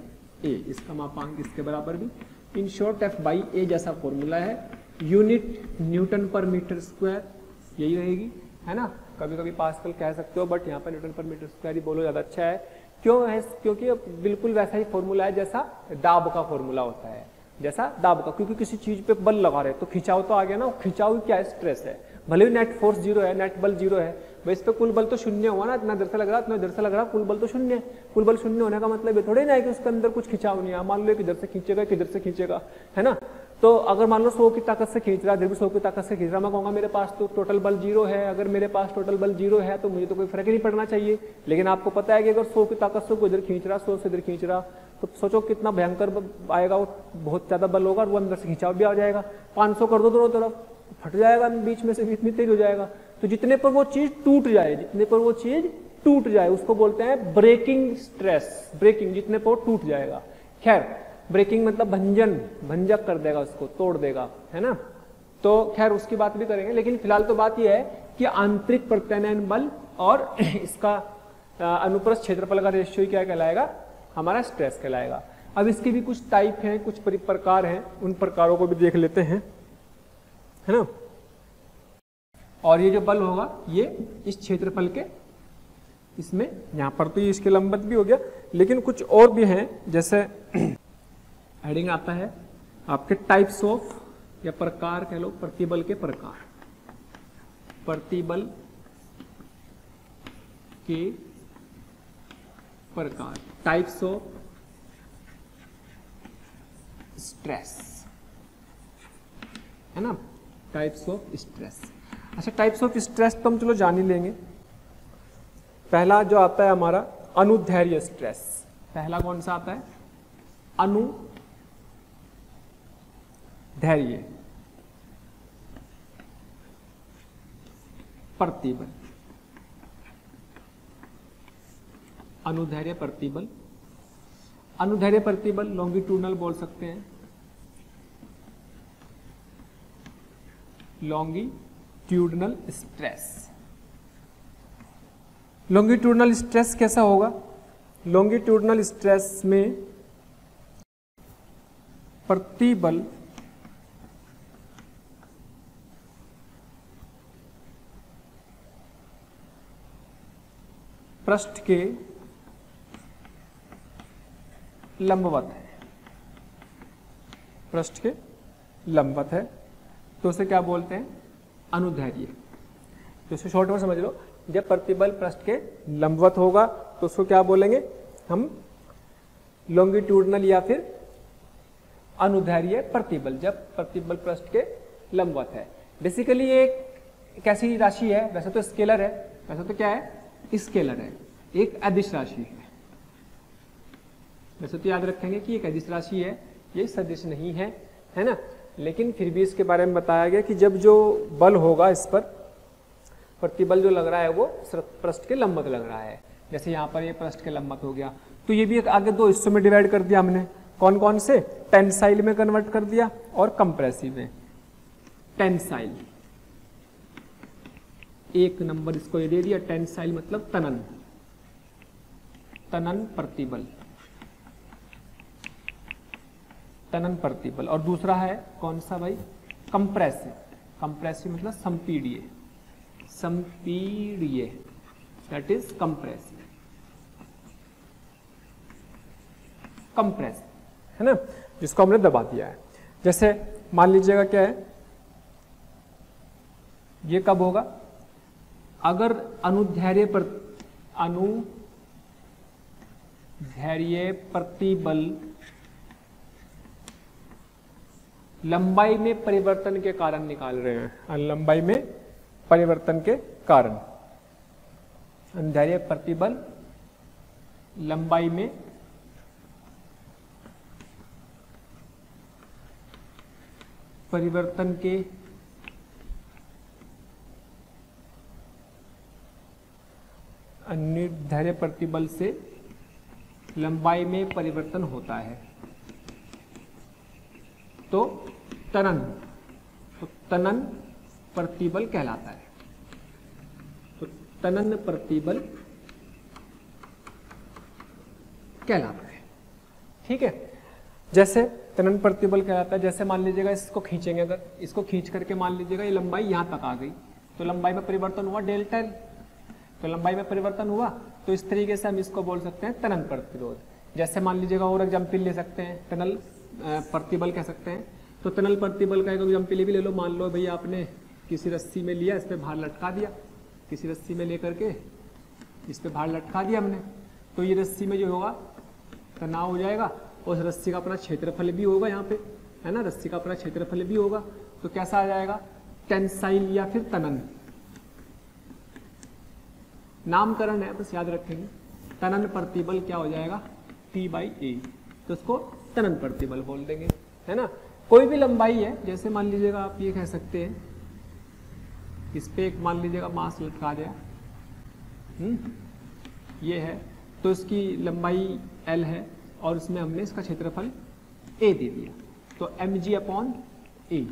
ए, इसका मापांक इसके बराबर भी। इन शॉर्ट F बाई ए जैसा फॉर्मूला है, यूनिट न्यूटन पर मीटर स्क्वायर यही रहेगी, है ना। कभी कभी पास्कल कह सकते हो, बट यहाँ पर न्यूटन पर मीटर स्क्वायर ही बोलो, ज़्यादा अच्छा है। क्यों है? क्योंकि बिल्कुल वैसा ही फॉर्मूला है जैसा दाब का फॉर्मूला होता है, जैसा दाब का। क्योंकि किसी चीज पे बल लगा रहे तो खिंचाव तो आ गया ना, खिंचाव क्या है? स्ट्रेस है। भले ही नेट फोर्स 0 है, नेट बल 0 है, भाई इस पे कुल बल तो शून्य हुआ ना, इतना इधर से लग रहा, इतना इधर से लग रहा, कुल बल तो शून्य है। कुल बल शून्य होने का मतलब ये थोड़ी ना है कि उसके अंदर कुछ खिंचाव नहीं है। मान लो किधर से खींचेगा, किधर से खींचेगा, है ना। तो अगर मान लो 100 की ताकत से खींच रहा, इधर भी 100 की ताकत से खींच रहा, मैं कहूँगा मेरे पास तो टोटल बल 0 है। अगर मेरे पास टोटल बल 0 है तो मुझे तो कोई फर्क ही नहीं पड़ना चाहिए। लेकिन आपको पता है कि अगर 100 की ताकत से कोई इधर खींच रहा, 100 से इधर खींच रहा, तो सोचो कितना भयंकर आएगा, वो बहुत ज्यादा बल होगा और वो अंदर से खिंचाव भी आ जाएगा। 500 कर दो दोनों तरफ, फट जाएगा बीच में से, इतनी तेज हो जाएगा। तो जितने पर वो चीज टूट जाए, जितने पर वो चीज टूट जाए उसको बोलते हैं ब्रेकिंग स्ट्रेस। ब्रेकिंग, जितने पर वो टूट जाएगा। खैर, ब्रेकिंग मतलब भंजन, भंजक कर देगा उसको, तोड़ देगा, है ना। तो खैर उसकी बात भी करेंगे, लेकिन फिलहाल तो बात यह है कि आंतरिक प्रत्यानयन बल और इसका अनुप्रस्थ क्षेत्रफल का रेशियो क्या कहलाएगा, हमारा स्ट्रेस कहलाएगा। अब इसके भी कुछ टाइप हैं, कुछ प्रकार हैं, उन प्रकारों को भी देख लेते हैं, है ना। और ये जो बल होगा ये इस क्षेत्रफल के इसमें, यहां पर तो ये इसके लंबवत भी हो गया, लेकिन कुछ और भी हैं, जैसे हेडिंग आता है आपके टाइप्स ऑफ या प्रकार कह लो, प्रतिबल के प्रकार, प्रतिबल के प्रकार, टाइप्स ऑफ स्ट्रेस, है ना, टाइप्स ऑफ स्ट्रेस। अच्छा, टाइप्स ऑफ स्ट्रेस तो हम चलो जान ही लेंगे। पहला जो आता है हमारा अनुदैर्घ्य स्ट्रेस, पहला कौन सा आता है, अनुदैर्घ्य प्रतिबल, अनुदैर्घ्य प्रतिबल। अनुदैर्घ्य प्रतिबल लॉन्गिट्यूडनल बोल सकते हैं, लॉन्गिट्यूडनल स्ट्रेस। लॉन्गिट्यूडनल स्ट्रेस कैसा होगा, लॉन्गिट्यूडनल स्ट्रेस में प्रतिबल पृष्ठ के लंबवत है, पृष्ठ के लंबवत है, तो उसे क्या बोलते हैं, अनुदैर्घ्य। तो इसे शॉर्ट में समझ लो, जब प्रतिबल पृष्ठ के लंबवत होगा तो उसको क्या बोलेंगे हम, लॉन्गिट्यूडनल या फिर अनुदैर्घ्य प्रतिबल, जब प्रतिबल पृष्ठ के लंबवत है। बेसिकली ये एक कैसी राशि है, वैसे तो स्केलर है, वैसे तो क्या है, स्केलर है, एक अदिश राशि है। वैसे तो याद रखेंगे कि एक अदिश राशि है, ये सदिश नहीं है, है ना, लेकिन फिर भी इसके बारे में बताया गया कि जब जो बल होगा इस पर, प्रतिबल जो लग रहा है वो पृष्ठ के लंबवत लग रहा है, जैसे यहाँ पर ये पृष्ठ के लंबवत हो गया, तो ये भी एक आगे दो हिस्सों में डिवाइड कर दिया हमने, कौन कौन से, टेंसाइल में कन्वर्ट कर दिया और कंप्रेसिव में। टेंसाइल एक नंबर इसको ये दे दिया, टेंसाइल मतलब तनन, तनन प्रतिबल, तनन प्रतिबल। और दूसरा है कौन सा भाई, कंप्रेसिव, कंप्रेसिव मतलब संपीड़िय, संपीड़िय, दैट इज कंप्रेसिव, कंप्रेसिव, है ना, जिसको हमने दबा दिया है। जैसे मान लीजिएगा क्या है, ये कब होगा, अगर अनुदैर्घ्य प्रतिबल लंबाई में परिवर्तन के कारण निकाल रहे हैं, लंबाई में परिवर्तन के कारण, अनुदैर्घ्य प्रतिबल लंबाई में परिवर्तन के अनुदैर्घ्य प्रतिबल से लंबाई में परिवर्तन होता है, तो तनन, तो तनन प्रतिबल कहलाता है, तो तनन प्रतिबल कहलाता है, ठीक है। जैसे तनन प्रतिबल कहलाता है, जैसे मान लीजिएगा इसको खींचेंगे, अगर इसको खींच करके मान लीजिएगा ये लंबाई यहां तक आ गई, तो लंबाई में परिवर्तन हुआ डेल्टा एल, तो लंबाई में परिवर्तन हुआ, तो इस तरीके से हम इसको बोल सकते हैं तनन प्रतिरोध। जैसे मान लीजिएगा और एग्जाम्पल ले सकते हैं, तनल प्रतिबल कह सकते हैं, तो तनल प्रतिबल का एक एग्जाम्पल भी ले लो, मान लो भाई आपने किसी रस्सी में लिया, इस पर भार लटका दिया, किसी रस्सी में लेकर के इस पर भार लटका दिया हमने, तो ये रस्सी में जो होगा तनाव हो जाएगा, उस रस्सी का अपना क्षेत्रफल भी होगा यहाँ पे, है ना, रस्सी का अपना क्षेत्रफल भी होगा, तो कैसा आ जाएगा, टेंसाइल या फिर तनन, नामकरण है बस याद रखेंगे, तनन प्रतिबल क्या हो जाएगा, T/A, तो उसको तनन प्रतिबल बोल देंगे, है ना। कोई भी लंबाई है, जैसे मान लीजिएगा आप ये कह सकते हैं, इस पे एक मान लीजिएगा मास लटका दिया, ये है, तो इसकी लंबाई L है और इसमें हमने इसका क्षेत्रफल A दे दिया, तो mg/A,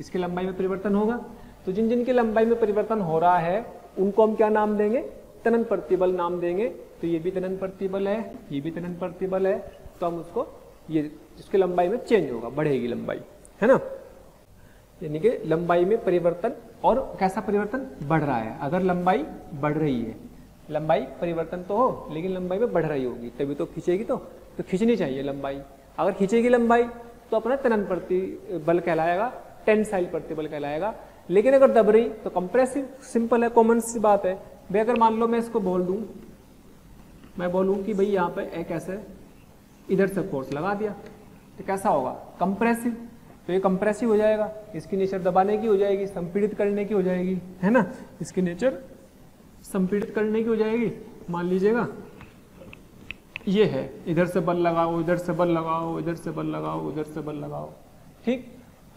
इसकी लंबाई में परिवर्तन होगा। तो जिन जिन की लंबाई में परिवर्तन हो रहा है उनको हम क्या नाम देंगे, तनन प्रतिबल नाम देंगे। तो ये भी तनन प्रतिबल है, ये भी तनन प्रतिबल है, तो हम उसको ये इसकी लंबाई में चेंज होगा, बढ़ेगी लंबाई, है ना। यानी कि लंबाई में परिवर्तन, और कैसा परिवर्तन, बढ़ रहा है। अगर लंबाई बढ़ रही है, लंबाई परिवर्तन तो हो लेकिन लंबाई में बढ़ रही होगी तभी तो खींचेगी, तो खींचनी चाहिए लंबाई। अगर खींचेगी लंबाई तो अपना तनन प्रतिबल कहलाएगा, टेंसाइल प्रतिबल कहलाएगा। लेकिन अगर दब रही तो कंप्रेसिव, सिंपल है, कॉमन सी बात है भाई। अगर मान लो मैं इसको बोल दूं, मैं बोलूं कि भाई यहाँ पे एक ऐसे इधर से फोर्स लगा दिया तो कैसा होगा, कंप्रेसिव। तो ये कंप्रेसिव हो जाएगा, इसकी नेचर दबाने की हो जाएगी, संपीड़ित करने की हो जाएगी, है ना। इसकी नेचर संपीड़ित करने की हो जाएगी। मान लीजिएगा ये है, इधर से बल लगाओ, इधर से बल लगाओ, इधर से बल लगाओ, इधर से बल लगाओ, ठीक।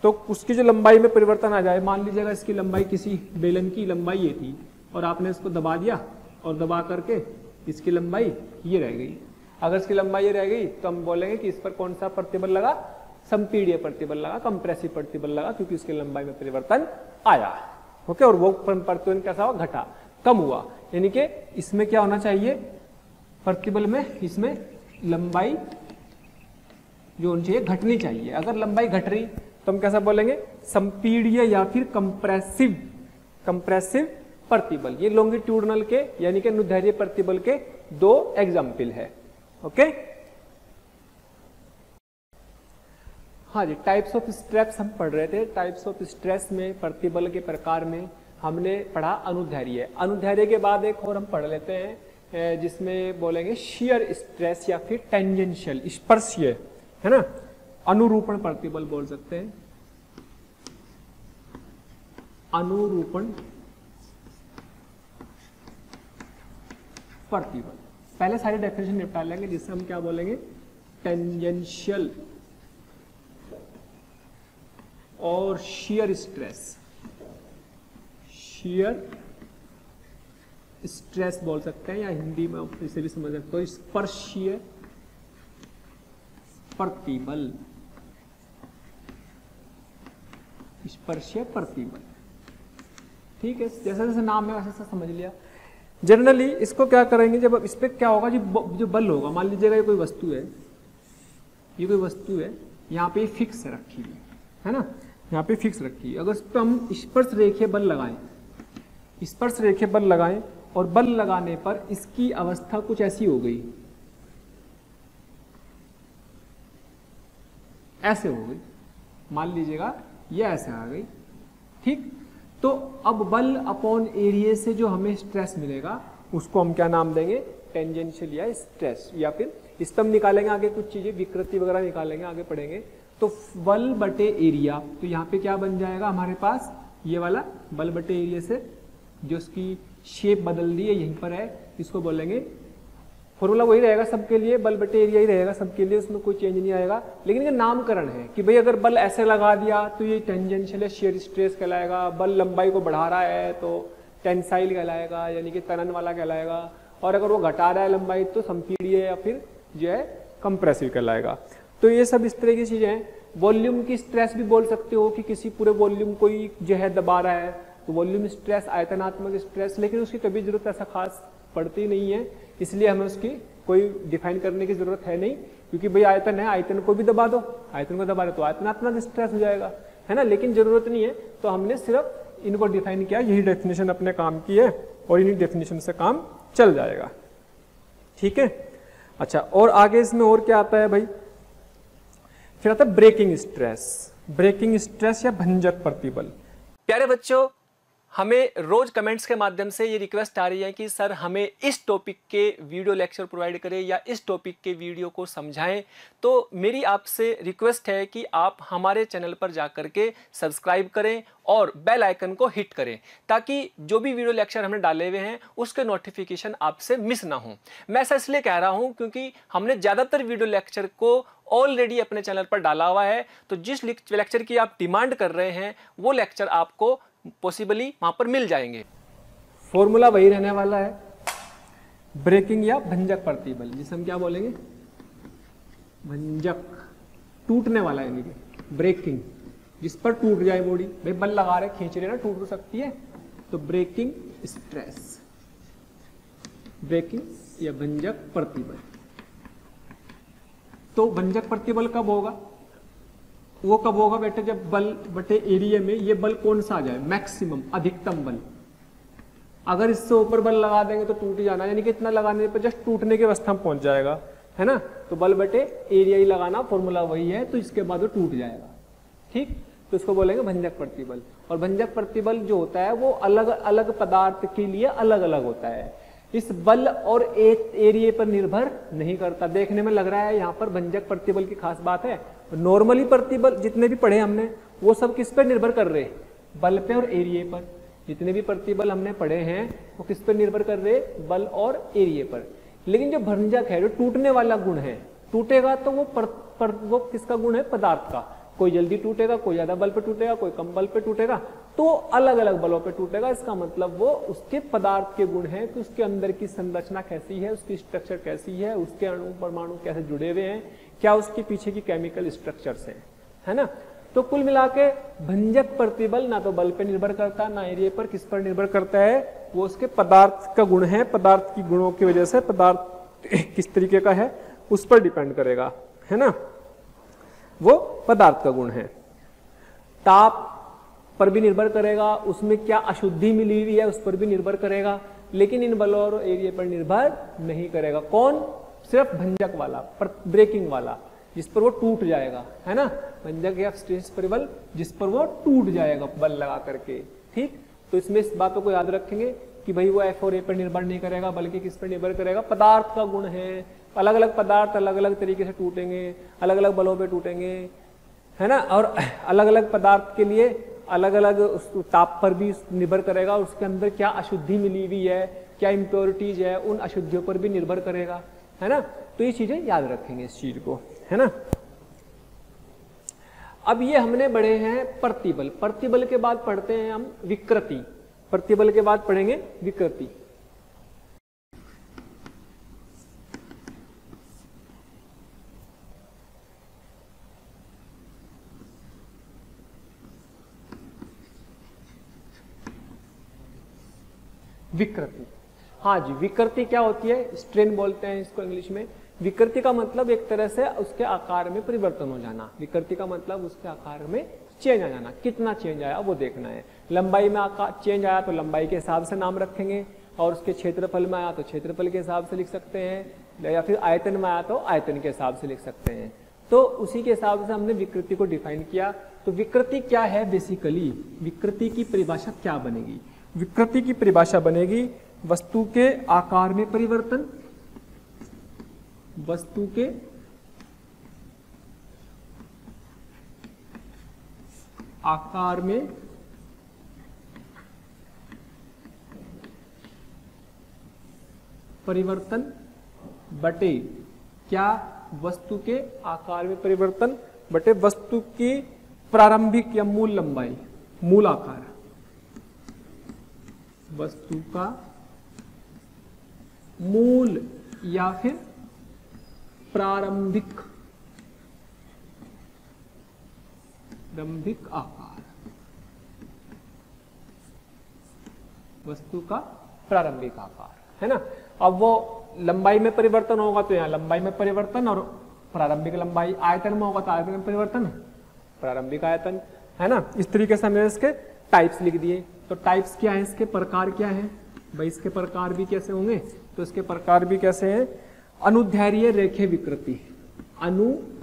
तो उसकी जो लंबाई में परिवर्तन आ जाए, मान लीजिएगा इसकी लंबाई, किसी बेलन की लंबाई ये थी और आपने इसको दबा दिया और दबा करके इसकी लंबाई ये रह गई। अगर इसकी लंबाई ये रह गई तो हम बोलेंगे कि इस पर कौन सा प्रतिबल लगा, संपीड़ीय प्रतिबल लगा, कंप्रेसिव प्रतिबल लगा, क्योंकि इसकी लंबाई में परिवर्तन आया। ओके, और वो प्रतिबल कैसा हुआ, घटा, कम हुआ। यानी कि इसमें क्या होना चाहिए, प्रतिबल में इसमें लंबाई जो होनी चाहिए घटनी चाहिए। अगर लंबाई घट रही तो हम कैसा बोलेंगे, संपीड़ीय या फिर कंप्रेसिव, कंप्रेसिव प्रतिबल। ये लॉन्गिट्यूडनल के यानी कि अनुदैर्ध्य प्रतिबल के दो एग्जाम्पल है। ओके, हाँ जी, टाइप्स ऑफ स्ट्रेस हम पढ़ रहे थे। टाइप्स ऑफ स्ट्रेस में, प्रतिबल के प्रकार में हमने पढ़ा अनुदैर्ध्य। अनुदैर्ध्य के बाद एक और हम पढ़ लेते हैं जिसमें बोलेंगे शियर स्ट्रेस या फिर टेंजेंशियल, स्पर्शीय, है ना, अनुरूपण प्रतिबल बोल सकते हैं। अनुरूपण प्रतिबल, पहले सारी डेफिनेशन निपटा लेंगे, जिससे हम क्या बोलेंगे, टेंजेंशियल और शियर स्ट्रेस। शियर स्ट्रेस बोल सकते हैं या हिंदी में इसे भी समझ सकते हो, स्पर्शीय प्रतिबल, स्पर्शीय प्रतिबल, ठीक है। जैसे जैसे नाम है वैसे समझ लिया। जनरली इसको क्या करेंगे, जब इस पर क्या होगा, जो बल होगा, मान लीजिएगा ये कोई वस्तु है, ये कोई वस्तु है, यहाँ पे फिक्स रखी है ना, यहाँ पे फिक्स रखी है। अगर इस पर हम स्पर्श रेखीय बल लगाएं, स्पर्श रेखीय बल लगाएं और बल लगाने पर इसकी अवस्था कुछ ऐसी हो गई, ऐसे हो गई, मान लीजिएगा ये ऐसे आ गई, ठीक। तो अब बल अपॉन एरिया से जो हमें स्ट्रेस मिलेगा उसको हम क्या नाम देंगे, टेंजेंशियल या स्ट्रेस, या फिर स्तंभ निकालेंगे, आगे कुछ चीजें विकृति वगैरह निकालेंगे, आगे पढ़ेंगे। तो बल बटे एरिया, तो यहाँ पे क्या बन जाएगा हमारे पास, ये वाला बल बटे एरिया से जो उसकी शेप बदल दी है यहीं पर है, इसको बोलेंगे, फॉर्मूला वही रहेगा सबके लिए, बल बटे एरिया ही रहेगा सबके लिए, उसमें कोई चेंज नहीं आएगा। लेकिन ये नामकरण है कि भाई अगर बल ऐसे लगा दिया तो ये टेंजेंशियल या शियर स्ट्रेस कहलाएगा, बल लंबाई को बढ़ा रहा है तो टेंसाइल कहलाएगा, यानी कि तनन वाला कहलाएगा, और अगर वो घटा रहा है लंबाई तो संपीड़ीय या फिर जो है कंप्रेसिव कहलाएगा। तो ये सब इस तरह की चीजें हैं। वॉल्यूम की स्ट्रेस भी बोल सकते हो कि किसी पूरे वॉल्यूम को ही जो है दबा रहा है, तो वॉल्यूम स्ट्रेस, आयतनात्मक स्ट्रेस, लेकिन उसकी कभी जरूरत ऐसा खास पड़ती नहीं है, इसलिए हमें उसकी कोई डिफाइन करने की जरूरत है नहीं, क्योंकि भाई आयतन है, आयतन को भी दबा दो, आयतन को दबा दो तो आयतनात्मक स्ट्रेस हो जाएगा, है ना, लेकिन जरूरत नहीं है। तो हमने सिर्फ इनको डिफाइन किया, यही डेफिनेशन अपने काम की है और इन्हीं डेफिनेशन से काम चल जाएगा, ठीक है। अच्छा, और आगे इसमें और क्या आता है भाई, फिर आता है ब्रेकिंग स्ट्रेस। ब्रेकिंग स्ट्रेस या भंजक प्रतिबल। प्यारे बच्चों, हमें रोज कमेंट्स के माध्यम से ये रिक्वेस्ट आ रही है कि सर हमें इस टॉपिक के वीडियो लेक्चर प्रोवाइड करें या इस टॉपिक के वीडियो को समझाएं। तो मेरी आपसे रिक्वेस्ट है कि आप हमारे चैनल पर जाकर के सब्सक्राइब करें और बेल आइकन को हिट करें, ताकि जो भी वीडियो लेक्चर हमने डाले हुए हैं उसके नोटिफिकेशन आपसे मिस ना हो। मैं ऐसा इसलिए कह रहा हूं क्योंकि हमने ज़्यादातर वीडियो लेक्चर को ऑलरेडी अपने चैनल पर डाला हुआ है, तो जिस लेक्चर की आप डिमांड कर रहे हैं वो लेक्चर आपको पॉसिबली वहां पर मिल जाएंगे। फॉर्मूला वही रहने वाला है, ब्रेकिंग या भंजक प्रतिबल, जिसे हम क्या बोलेंगे, भंजक, टूटने वाला, यानी कि ब्रेकिंग जिस पर टूट जाए बॉडी। भाई बल लगा रहे, खींच रहे ना, टूट तो सकती है। तो ब्रेकिंग स्ट्रेस, ब्रेकिंग या भंजक प्रतिबल। तो भंजक प्रतिबल कब होगा? वो कब होगा बेटे? जब बल बटे एरिया में ये बल कौन सा आ जाए? मैक्सिमम, अधिकतम बल। अगर इससे ऊपर बल लगा देंगे तो टूट ही जाना, यानी कि इतना लगाने पर जस्ट टूटने की अवस्था में पहुंच जाएगा, है ना। तो बल बटे एरिया ही लगाना, फॉर्मूला वही है। तो इसके बाद वो टूट जाएगा, ठीक। तो इसको बोलेंगे भंजक प्रतिबल। और भंजक प्रतिबल जो होता है वो अलग अलग पदार्थ के लिए अलग अलग होता है। इस बल और एरिया पर निर्भर नहीं करता। देखने में लग रहा है यहाँ पर भंजक प्रतिबल की खास बात है। नॉर्मली प्रतिबल जितने भी पढ़े हमने वो सब किस पर निर्भर कर रहे? बल पे और एरिया पर। जितने भी प्रतिबल हमने पढ़े हैं वो किस पर निर्भर कर रहे? बल और एरिया पर। लेकिन जो भंजक है, जो टूटने वाला गुण है, टूटेगा तो वो किसका गुण है? पदार्थ का। कोई जल्दी टूटेगा, कोई ज्यादा बल पे टूटेगा, कोई कम बल पे टूटेगा, तो अलग अलग बलों पे टूटेगा। इसका मतलब वो उसके पदार्थ के गुण है कि उसके अंदर की संरचना कैसी है, उसकी स्ट्रक्चर कैसी है, उसके अणु परमाणु कैसे जुड़े हुए हैं, क्या उसके पीछे की केमिकल स्ट्रक्चर्स हैं, है ना। तो कुल मिला के भंजक प्रतिबल ना तो बल पे निर्भर करता, ना एरिया पर। किस पर निर्भर करता है? वो उसके पदार्थ का गुण है। पदार्थ की गुणों की वजह से पदार्थ किस तरीके का है उस पर डिपेंड करेगा, है ना। वो पदार्थ का गुण है। ताप पर भी निर्भर करेगा, उसमें क्या अशुद्धि मिली हुई है उस पर भी निर्भर करेगा। लेकिन इन बलों और एरिया पर निर्भर नहीं करेगा। कौन? सिर्फ भंजक वाला, ब्रेकिंग वाला, जिस पर वो टूट जाएगा, है ना। भंजक या स्ट्रेस प्रतिबल जिस पर वो टूट जाएगा बल लगा करके, ठीक। तो इसमें इस बातों को याद रखेंगे कि भाई वो एफ और ए पर निर्भर नहीं करेगा, बल्कि किस पर निर्भर करेगा? पदार्थ का गुण है। अलग अलग पदार्थ अलग अलग तरीके से टूटेंगे, अलग अलग बलों पे टूटेंगे, है ना। और अलग अलग पदार्थ के लिए अलग अलग ताप पर भी निर्भर करेगा। उसके अंदर क्या अशुद्धि मिली हुई है, क्या इम्प्योरिटीज है, उन अशुद्धियों पर भी निर्भर करेगा, है ना। तो ये चीजें याद रखेंगे इस चीज को, है ना। अब ये हमने पढ़े हैं प्रतिबल। प्रतिबल के बाद पढ़ते हैं हम विकृति। प्रतिबल के बाद पढ़ेंगे विकृति। विकृति, हाँ जी, विकृति क्या होती है? स्ट्रेन बोलते हैं इसको इंग्लिश में। विकृति का मतलब एक तरह से उसके आकार में परिवर्तन हो जाना। विकृति का मतलब उसके आकार में चेंज आ जाना। कितना चेंज आया वो देखना है। लंबाई में आकार चेंज आया तो लंबाई के हिसाब से नाम रखेंगे, और उसके क्षेत्रफल में आया तो क्षेत्रफल के हिसाब से लिख सकते हैं, या फिर आयतन में आया तो आयतन के हिसाब से लिख सकते हैं। तो उसी के हिसाब से हमने विकृति को डिफाइन किया। तो विकृति क्या है? बेसिकली विकृति की परिभाषा क्या बनेगी? विकृति की परिभाषा बनेगी वस्तु के आकार में परिवर्तन, वस्तु के आकार में परिवर्तन बटे क्या? वस्तु के आकार में परिवर्तन बटे वस्तु की प्रारंभिक या मूल लंबाई, मूल आकार। वस्तु का मूल या फिर प्रारंभिक आकार, वस्तु का प्रारंभिक आकार, है ना। अब वो लंबाई में परिवर्तन होगा तो यहाँ लंबाई में परिवर्तन, और प्रारंभिक लंबाई आयतन में होगा तो आयतन में परिवर्तन, प्रारंभिक आयतन, है ना। इस तरीके से हमने इसके टाइप्स लिख दिए। तो टाइप्स क्या है? इसके प्रकार क्या है भाई? इसके प्रकार भी कैसे होंगे? तो इसके प्रकार भी कैसे हैं? अनुदैर्घ्य रेखीय विकृति, अनुदैर्घ्य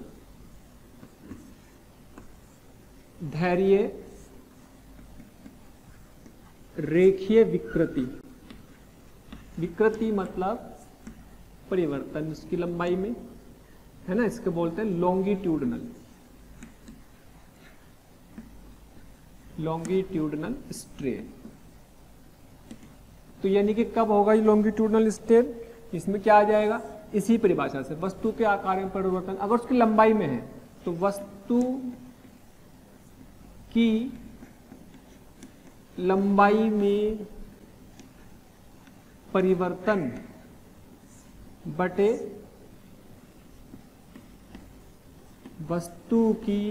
रेखीय विकृति। विकृति मतलब परिवर्तन उसकी लंबाई में, है ना। इसके बोलते हैं लॉन्गिट्यूडनल स्ट्रेन। तो यानी कि कब होगा ये लॉन्गिट्यूडनल स्ट्रेन? इसमें क्या आ जाएगा? इसी परिभाषा से वस्तु के आकार में परिवर्तन अगर उसकी लंबाई में है तो वस्तु की लंबाई में परिवर्तन बटे वस्तु की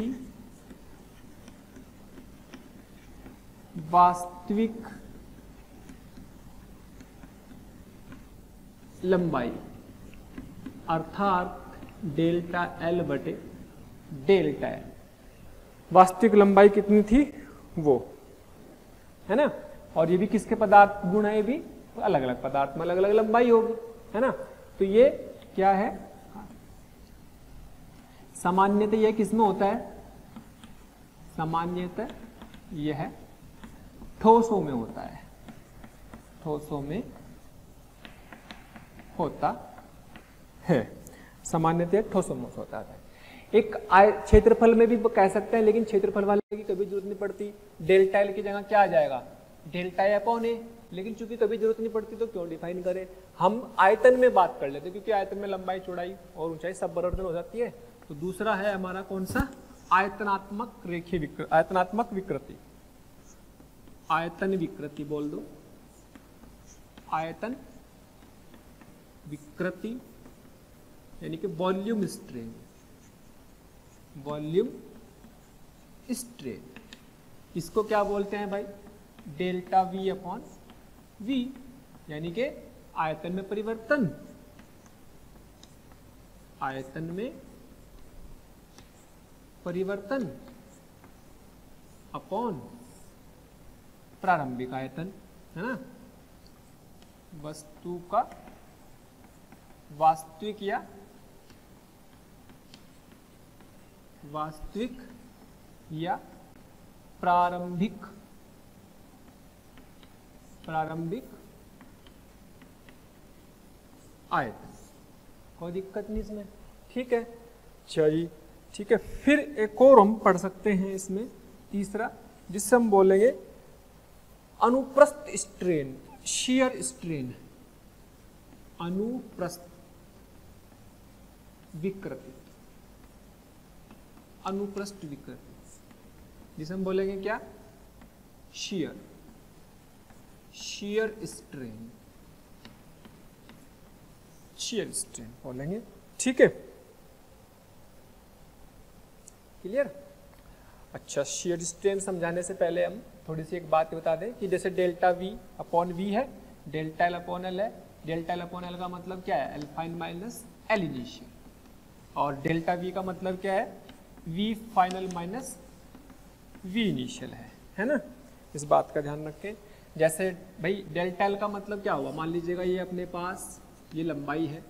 वास्तविक लंबाई अर्थात डेल्टा एल बटे डेल्टा एल। वास्तविक लंबाई कितनी थी वो, है ना। और ये भी किसके पदार्थ गुण है, ये भी अलग अलग पदार्थ में अलग अलग लंबाई होगी, है ना। तो ये क्या है, सामान्यतः यह किसमें होता है, सामान्यतः यह ठोसों में होता है, ठोसों में होता है, सामान्यतः ठोसों में होता है। एक क्षेत्रफल में भी कह सकते हैं, लेकिन क्षेत्रफल वाले की कभी जरूरत नहीं पड़ती, डेल्टा एल की जगह क्या आ जाएगा, डेल्टा ए अपॉन ए। लेकिन चूंकि कभी जरूरत नहीं पड़ती तो क्यों डिफाइन करें, हम आयतन में बात कर लेते हैं, क्योंकि आयतन में लंबाई चौड़ाई और ऊंचाई सब बराबर हो जाती है। तो दूसरा है हमारा कौन सा, आयतनात्मक रेखीय विकृति, आयतनात्मक विकृति, आयतन विकृति बोल दो, आयतन विकृति यानी कि वॉल्यूम स्ट्रेन, वॉल्यूम स्ट्रेन। इसको क्या बोलते हैं भाई, डेल्टा वी अपॉन वी, यानी कि आयतन में परिवर्तन, आयतन में परिवर्तन अपॉन प्रारंभिक आयतन, है ना। वस्तु का वास्तविक या वास्तविक या प्रारंभिक, प्रारंभिक आयतन, कोई दिक्कत नहीं इसमें, ठीक है। चलिए ठीक है, फिर एक और हम पढ़ सकते हैं इसमें तीसरा, जिससे हम बोलेंगे अनुप्रस्थ स्ट्रेन, शियर स्ट्रेन, अनुप्रस्थ विकृति, अनुप्रस्थ विकृति, जिसे हम बोलेंगे क्या, shear, shear strain, shear strain बोलेंगे, ठीक है, क्लियर। अच्छा, शियर स्ट्रेन समझाने से पहले हम थोड़ी सी एक बात बता दें कि जैसे डेल्टा वी अपॉन वी है, डेल्टा एल अपॉन एल है, डेल्टा एल अपॉन एल का मतलब क्या है, L final minus L initial, और डेल्टा वी का मतलब क्या है, V final minus V initial है ना। इस बात का ध्यान रखें। जैसे भाई डेल्टा एल का मतलब क्या हुआ, मान लीजिएगा ये अपने पास ये लंबाई है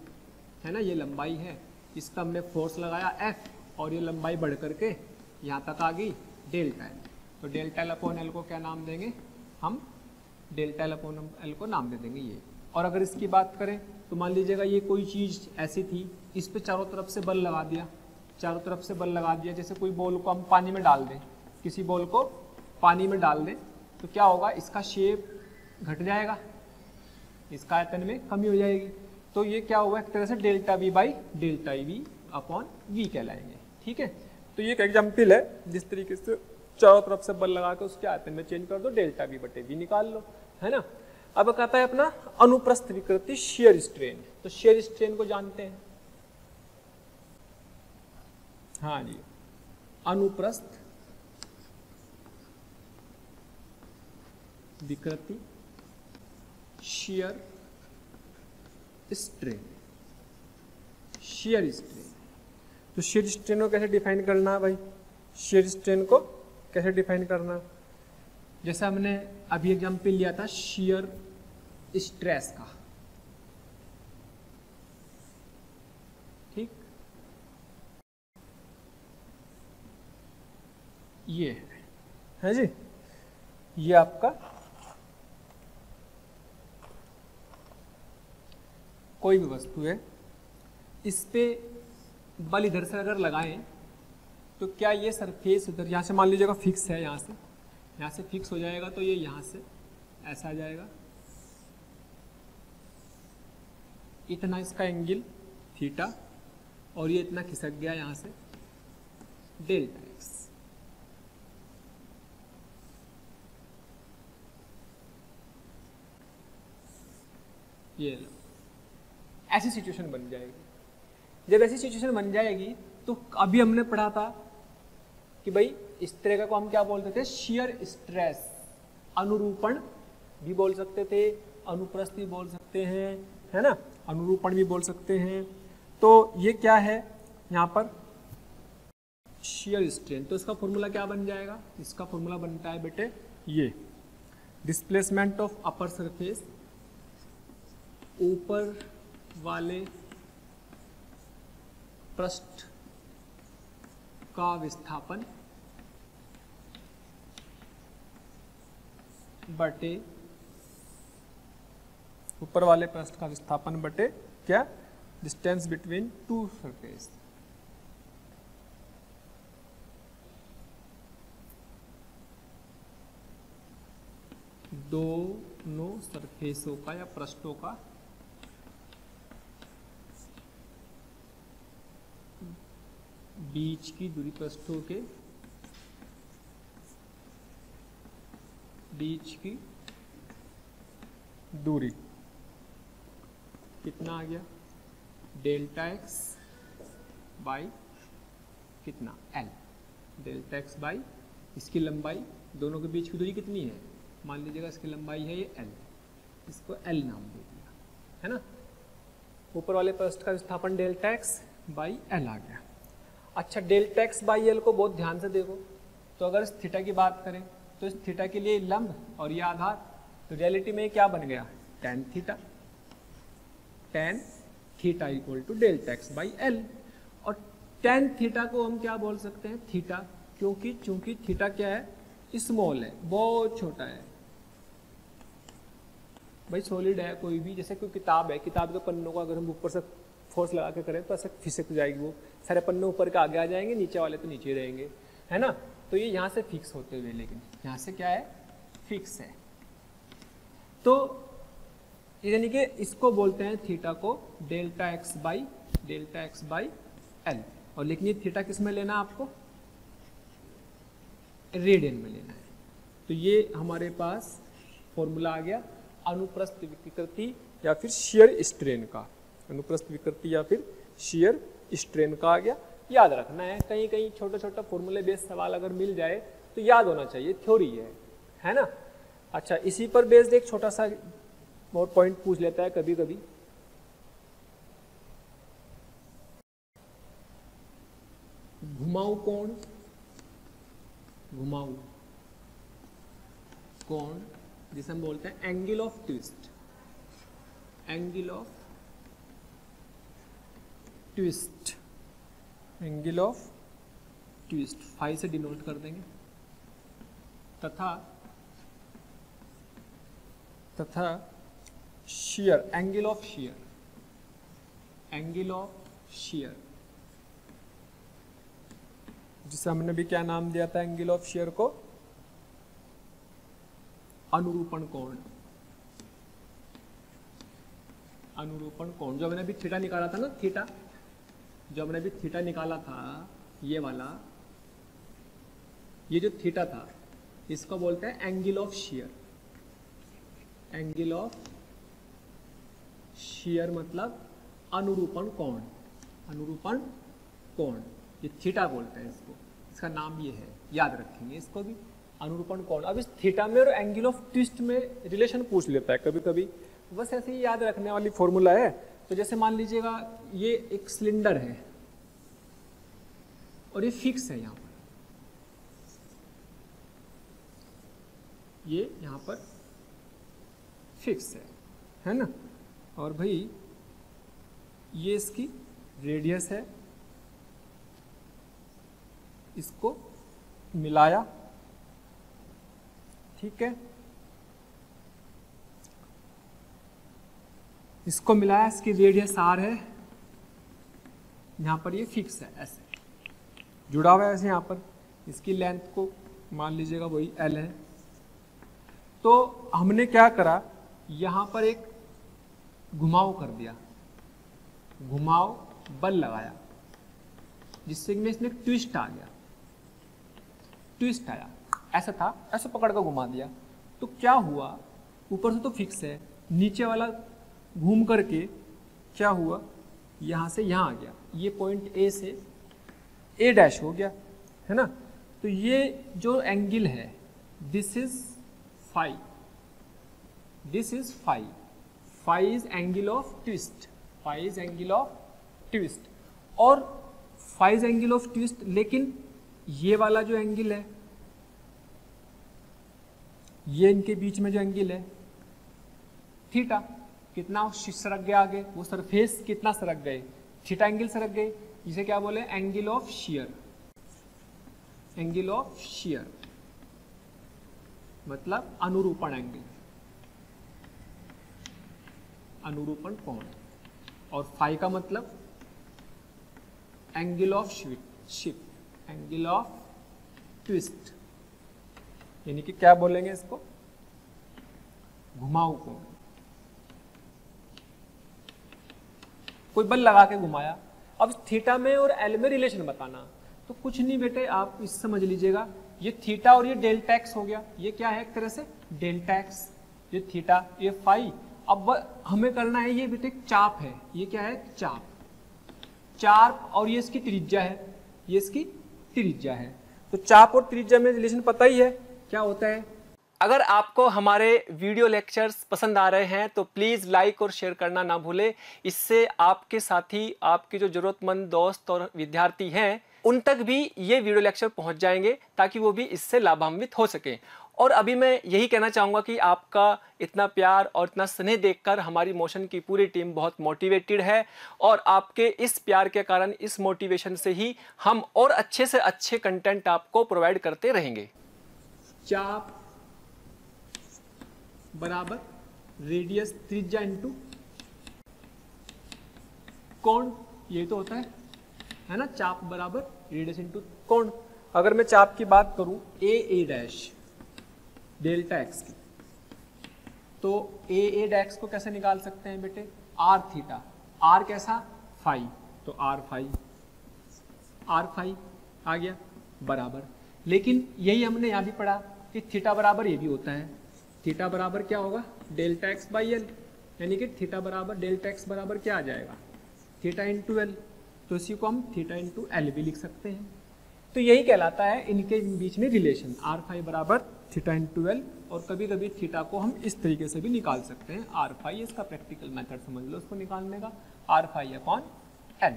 ना, ये लंबाई है, इसका हमने फोर्स लगाया एफ, और ये लंबाई बढ़ करके यहाँ तक आ गई डेल्टा एल। तो डेल्टा एल अपॉन एल को क्या नाम देंगे हम, डेल्टा एल अपॉन एल को नाम दे देंगे ये। और अगर इसकी बात करें तो मान लीजिएगा ये कोई चीज़ ऐसी थी, इस पे चारों तरफ से बल लगा दिया, चारों तरफ से बल लगा दिया, जैसे कोई बॉल को हम पानी में डाल दें, किसी बॉल को पानी में डाल दें तो क्या होगा, इसका शेप घट जाएगा, इसका आयतन में कमी हो जाएगी। तो ये क्या हुआ, एक तरह से delta V by delta V upon V कहलाएंगे, ठीक है। तो ये एक एग्जाम्पल है, जिस तरीके से चारों तरफ से बल लगा के उसके आयतन में चेंज कर दो, डेल्टा वी बटे वी निकाल लो, है ना। अब कहता है अपना अनुप्रस्थ विकृति, शियर स्ट्रेन। तो शियर स्ट्रेन को जानते हैं, हाँ जी, अनुप्रस्थ विकृति, शियर स्ट्रेन, शियर स्ट्रेन। तो शियर स्ट्रेन को कैसे डिफाइन करना है भाई, शियर स्ट्रेन को कैसे डिफाइन करना, जैसे हमने अभी एग्जाम्पल लिया था शियर स्ट्रेस का, ठीक, ये है जी, ये आपका कोई भी वस्तु है, इस पे बल इधर से अगर लगाएं तो क्या ये सरफेस इधर, यहाँ से मान लीजिएगा फिक्स है, यहाँ से फिक्स हो जाएगा, तो ये यहाँ से ऐसा आ जाएगा, इतना इसका एंगल थीटा, और ये इतना खिसक गया यहाँ से डेल्टा एक्स। ये लो, ऐसी सिचुएशन बन जाएगी। जब ऐसी सिचुएशन बन जाएगी तो अभी हमने पढ़ा था कि भाई इस तरह का को हम क्या बोलते थे, शियर स्ट्रेस, अनुरूपण भी बोल सकते थे, अनुप्रस्थ भी बोल सकते हैं, है ना, अनुरूपण भी बोल सकते हैं। तो ये क्या है यहाँ पर शियर स्ट्रेन, तो इसका फॉर्मूला क्या बन जाएगा, इसका फॉर्मूला बनता है बेटे ये डिस्प्लेसमेंट ऑफ अपर सरफेस, ऊपर वाले पृष्ठ का विस्थापन बटे ऊपर वाले पृष्ठ का विस्थापन बटे क्या, डिस्टेंस बिटवीन टू सरफेस। दोनों सरफेसों का या पृष्ठों का बीच की दूरी, पृष्ठों के बीच की दूरी कितना आ गया, डेल्टा एक्स बाई कितना एल, डेल्टा एक्स बाई इसकी लंबाई, दोनों के बीच की दूरी कितनी है, मान लीजिएगा इसकी लंबाई है ये एल, इसको एल नाम दे दिया, है ना। ऊपर वाले पृष्ठ का विस्थापन डेल्टा एक्स बाई एल आ गया। अच्छा, डेल्टा एक्स बाई एल को बहुत ध्यान से देखो, तो अगर इस थीटा की बात करें तो इस थीटा के लिए लंब और ये आधार, तो रियलिटी में क्या बन गया, tan theta, tan theta equal to delta X by L. और टेन थीटा को हम क्या बोल सकते हैं, थीटा, क्योंकि चूंकि थीटा क्या है, स्मॉल है, बहुत छोटा है भाई, सॉलिड है कोई भी, जैसे कोई किताब है, किताब के पन्नों को अगर हम ऊपर से फोर्स लगा के करें तो ऐसे फिसक जाएगी, वो सारे पन्ने ऊपर के आगे आ जाएंगे, नीचे वाले तो नीचे रहेंगे, है ना। तो ये यहाँ से फिक्स होते हुए, लेकिन यहाँ से क्या है, फिक्स है। तो यानी कि इसको बोलते हैं थीटा को डेल्टा एक्स बाई एल, और लेकिन ये थीटा किस में लेना है आपको, रेडियन में लेना है। तो ये हमारे पास फॉर्मूला आ गया अनुप्रस्थ विकृति या फिर शियर स्ट्रेन का, अनुप्रस्थ विकृति या फिर शियर स्ट्रेन का आ गया। याद रखना है, कहीं कहीं छोटा छोटा फॉर्मूले बेस्ड सवाल अगर मिल जाए तो याद होना चाहिए, थ्योरी है ना। अच्छा, इसी पर बेस्ड एक छोटा सा और पॉइंट पूछ लेता है कभी कभी, घुमाऊ कोण, घुमाऊ कोण जिसे हम बोलते हैं angle of twist, angle of twist, angle of twist phi से डिनोट कर देंगे, तथा shear, angle of shear, angle of shear जिसे हमने भी क्या नाम दिया था, एंगल ऑफ शियर को अनुरूपण कोण, अनुरूपण कोण, जो हमने अभी थीटा निकाला था ना, थीटा जो हमने अभी थीटा निकाला था, ये वाला, ये जो थीटा था इसको बोलते हैं angle of shear, angle of shear मतलब अनुरूपण कोण, अनुरूपण कोण, ये थीटा बोलते हैं इसको, इसका नाम ये है, याद रखेंगे इसको भी, अनुरूपण कोण। अब इस थीटा में और एंगल ऑफ ट्विस्ट में रिलेशन पूछ लेता है कभी कभी, बस ऐसे ही याद रखने वाली फॉर्मूला है। तो जैसे मान लीजिएगा ये एक सिलेंडर है और ये फिक्स है, यहाँ पर ये यहाँ पर फिक्स है ना, और भाई ये इसकी रेडियस है, इसको मिलाया, ठीक है, इसको मिलाया, इसकी रेडियस आर है, यहाँ पर ये फिक्स है, ऐसे जुड़ा हुआ है ऐसे, यहाँ पर इसकी लेंथ को मान लीजिएगा वही एल है। तो हमने क्या करा, यहाँ पर एक घुमाव कर दिया, घुमाव बल लगाया, जिससे में इसमें ट्विस्ट आ गया, ट्विस्ट आया, ऐसा था, ऐसा पकड़ कर घुमा दिया, तो क्या हुआ, ऊपर से तो फिक्स है, नीचे वाला घूम करके क्या हुआ, यहाँ से यहाँ आ गया, ये पॉइंट ए से ए डैश हो गया, है ना। तो ये जो एंगल है, this is phi, this is phi, phi is angle of twist, phi is angle of twist, और phi is angle of twist, लेकिन ये वाला जो एंगल है, ये इनके बीच में जो एंगल है थीटा, कितना सरक गया आगे, वो सरफेस कितना सरक गए, थीटा एंगल सरक गए, जिसे क्या बोले, angle of shear, angle of shear मतलब अनुरूपण एंगल, अनुरूपण कोण, और फाई का मतलब angle of shift, angle of twist, यानी कि क्या बोलेंगे इसको, घुमाऊ कोण। कोई बल लगा के घुमाया, अब थीटा में और एल में रिलेशन बताना, तो कुछ नहीं बेटे, आप इस समझ लीजिएगा, ये थीटा और ये डेल्टा एक्स हो गया, ये क्या है एक तरह से डेल्टा एक्स, ये थीटा, ये फाई। अब हमें करना है, ये बेटे चाप है, ये क्या है चाप, चाप, और ये इसकी त्रिज्या है, ये इसकी त्रिज्या है। तो चाप और त्रिज्या में रिलेशन पता ही है क्या होता है। अगर आपको हमारे वीडियो लेक्चर्स पसंद आ रहे हैं तो प्लीज़ लाइक और शेयर करना ना भूलें, इससे आपके साथी, आपके जो ज़रूरतमंद दोस्त और विद्यार्थी हैं उन तक भी ये वीडियो लेक्चर पहुंच जाएंगे, ताकि वो भी इससे लाभान्वित हो सकें। और अभी मैं यही कहना चाहूँगा कि आपका इतना प्यार और इतना स्नेह देखकर हमारी मोशन की पूरी टीम बहुत मोटिवेटेड है, और आपके इस प्यार के कारण, इस मोटिवेशन से ही हम और अच्छे से अच्छे कंटेंट आपको प्रोवाइड करते रहेंगे। चाप बराबर रेडियस त्रिज्या इंटू कोण, ये तो होता है ना, चाप बराबर रेडियस इंटू कोण। अगर मैं चाप की बात करूं ए डैश डेल्टा एक्स की, तो ए डैश को कैसे निकाल सकते हैं बेटे, आर थीटा, आर कैसा फाई, तो आर फाई आ गया बराबर। लेकिन यही हमने यहां भी पढ़ा कि थीटा बराबर ये भी होता है, थीटा बराबर क्या होगा डेल्टा एक्स बाई एल, यानी कि थीटा बराबर डेल्टा एक्स बराबर क्या आ जाएगा, थीटा इंटू एल, तो इसी को हम थीटा इंटू एल भी लिख सकते हैं। तो यही कहलाता है इनके बीच में रिलेशन, आर फाई बराबर थीटा इंटू एल, और कभी कभी थीटा को हम इस तरीके से भी निकाल सकते हैं, आर फाई, इसका प्रैक्टिकल मेथड समझ लो उसको निकालने का, आर फाई अपॉन एल।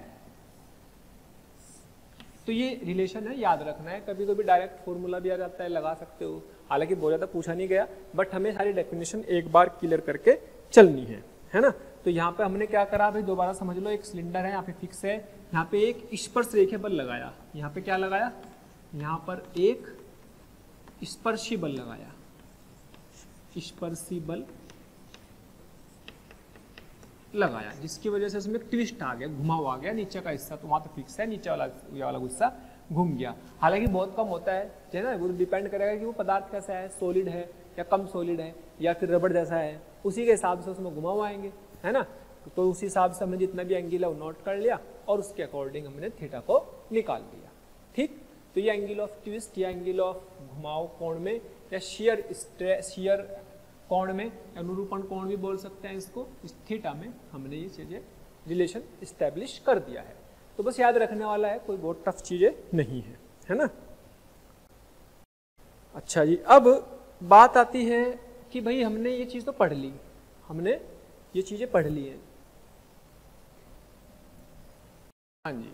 तो ये रिलेशन है, याद रखना है। कभी कभी डायरेक्ट फॉर्मूला भी आ जाता है, लगा सकते हो, हालांकि बहुत ज़्यादा पूछा नहीं गया, बट हमें सारी डेफिनेशन एक बार क्लियर करके चलनी है ना। तो यहाँ पे हमने क्या करा भाई, दोबारा समझ लो, एक सिलेंडर है, यहाँ पे फिक्स है, यहाँ पे एक स्पर्श रेखीय बल लगाया, यहाँ पे क्या लगाया, यहाँ पर एक स्पर्शी बल लगाया, स्पर्शी बल लगाया, जिसकी वजह से इसमें ट्विस्ट आ गया, घुमाव आ गया, नीचे का हिस्सा तो वहाँ पे फिक्स है, नीचे वाला ये वाला हिस्सा घूम गया। हालांकि बहुत कम होता है ना, वो डिपेंड करेगा कि वो पदार्थ कैसा है, सॉलिड है या कम सॉलिड है या फिर रबड़ जैसा है, उसी के हिसाब से उसमें घुमाव आएंगे, है ना। तो उसी हिसाब से हमने जितना भी एंगल है वो नोट कर लिया, और उसके अकॉर्डिंग हमने थीटा को निकाल लिया। ठीक, तो ये एंगल ऑफ ट्विस्ट या एंगल ऑफ घुमाव कोण में, या शियर कोण में, अनुरूपण कोण भी बोल सकते हैं इसको, इस थीटा में हमने ये चीजें रिलेशन इस्टेब्लिश कर दिया है। तो बस याद रखने वाला है, कोई बहुत टफ चीजें नहीं है ना। अच्छा जी, अब बात आती है कि भाई हमने ये चीज तो पढ़ ली, हमने ये चीजें पढ़ ली हैं, हाँ जी।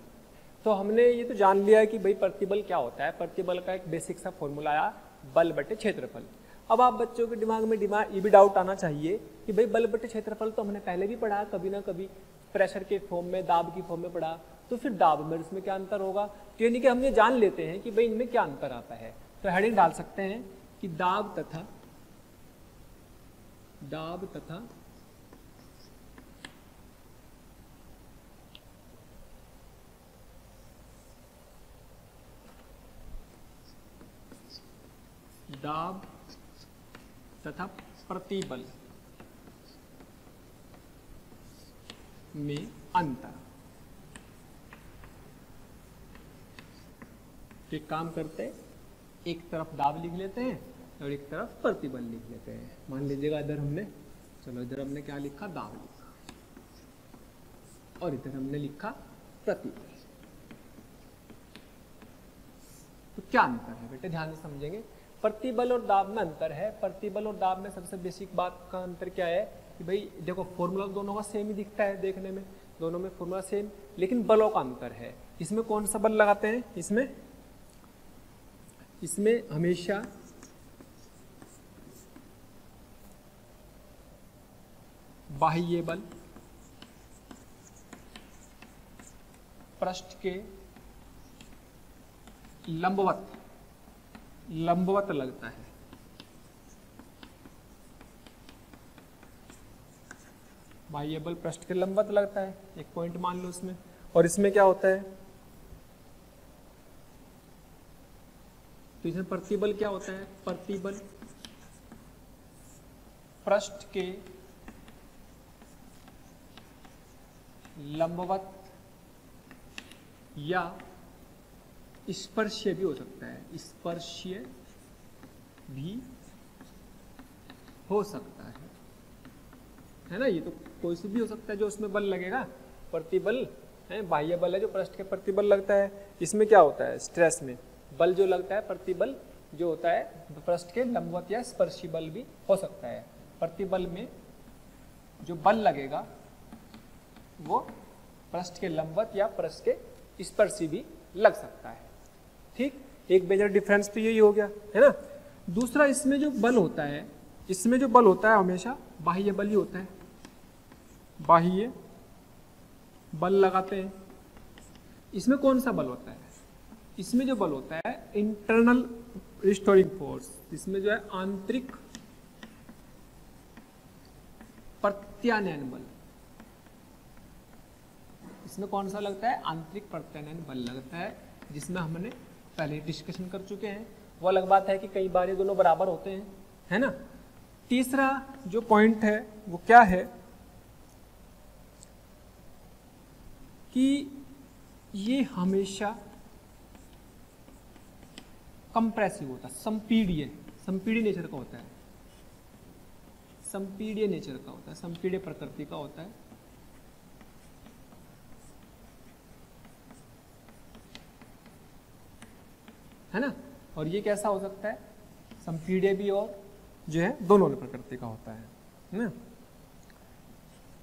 तो हमने ये तो जान लिया है कि भाई प्रतिबल क्या होता है, प्रतिबल का एक बेसिक सा फॉर्मूला आया, बल बटे क्षेत्रफल। अब आप बच्चों के दिमाग में ये भी डाउट आना चाहिए कि भाई बल बटे क्षेत्रफल तो हमने पहले भी पढ़ा, कभी ना कभी प्रेशर के फॉर्म में, दाब की फॉर्म में पढ़ा, तो फिर दाब में इसमें क्या अंतर होगा। तो यानी कि हम ये जान लेते हैं कि भाई इनमें क्या अंतर आता है। तो हेडिंग डाल सकते हैं कि दाब तथा दाब तथा प्रतिबल में अंतर। तो एक काम करते हैं, एक तरफ दाब लिख लेते हैं और एक तरफ प्रतिबल लिख लेते हैं। मान लीजिएगा इधर हमने, चलो इधर हमने क्या लिखा, दाब लिखा, और इधर हमने लिखा प्रतिबल। तो क्या अंतर है बेटे, ध्यान से समझेंगे। प्रतिबल और दाब में अंतर है। प्रतिबल और दाब में सबसे बेसिक बात का अंतर क्या है कि भाई देखो फॉर्मूला दोनों का सेम ही दिखता है देखने में, दोनों में फॉर्मूला सेम, लेकिन बलों का अंतर है। इसमें कौन सा बल लगाते हैं, इसमें हमेशा बाह्य बल पृष्ठ के लंबवत लगता है। बाह्य बल पृष्ठ के लंबवत लगता है, एक पॉइंट मान लो इसमें। और इसमें क्या होता है, तो इसमें प्रतिबल क्या होता है, प्रतिबल पृष्ठ के लंबवत या स्पर्शीय भी हो सकता है, स्पर्शीय भी हो सकता है ना। ये तो कोई से भी हो सकता है जो उसमें बल लगेगा। प्रतिबल है, बाह्य बल है जो पृष्ठ के प्रतिबल लगता है। इसमें क्या होता है, स्ट्रेस में बल जो लगता है, प्रतिबल जो होता है पृष्ठ के लंबवत या स्पर्शी बल भी हो सकता है। प्रतिबल में जो बल लगेगा वो पृष्ठ के लंबवत या पृष्ठ के स्पर्शी भी लग सकता है। ठीक, एक मेजर डिफरेंस तो यही हो गया है ना। दूसरा, इसमें जो बल होता है, इसमें जो बल होता है हमेशा बाह्य बल ही होता है। बाह्य बल लगाते हैं। इसमें कौन सा बल होता है, इसमें जो बल होता है इंटरनल रिस्टोरिंग फोर्स, इसमें जो है आंतरिक प्रत्यानयन बल। इसमें कौन सा लगता है, आंतरिक प्रत्यानयन बल लगता है, जिसमें हमने पहले डिस्कशन कर चुके हैं। वो अलग बात है कि कई बार ये दोनों बराबर होते हैं, है ना। तीसरा जो पॉइंट है वो क्या है कि ये हमेशा कंप्रेसिव होता है, संपीड़ित नेचर का होता है, संपीड़ित नेचर का होता है, संपीड़ित प्रकृति का होता है। है ना। और ये कैसा हो सकता है, संपीड़ित भी और जो है दोनों प्रकृति का होता है ना।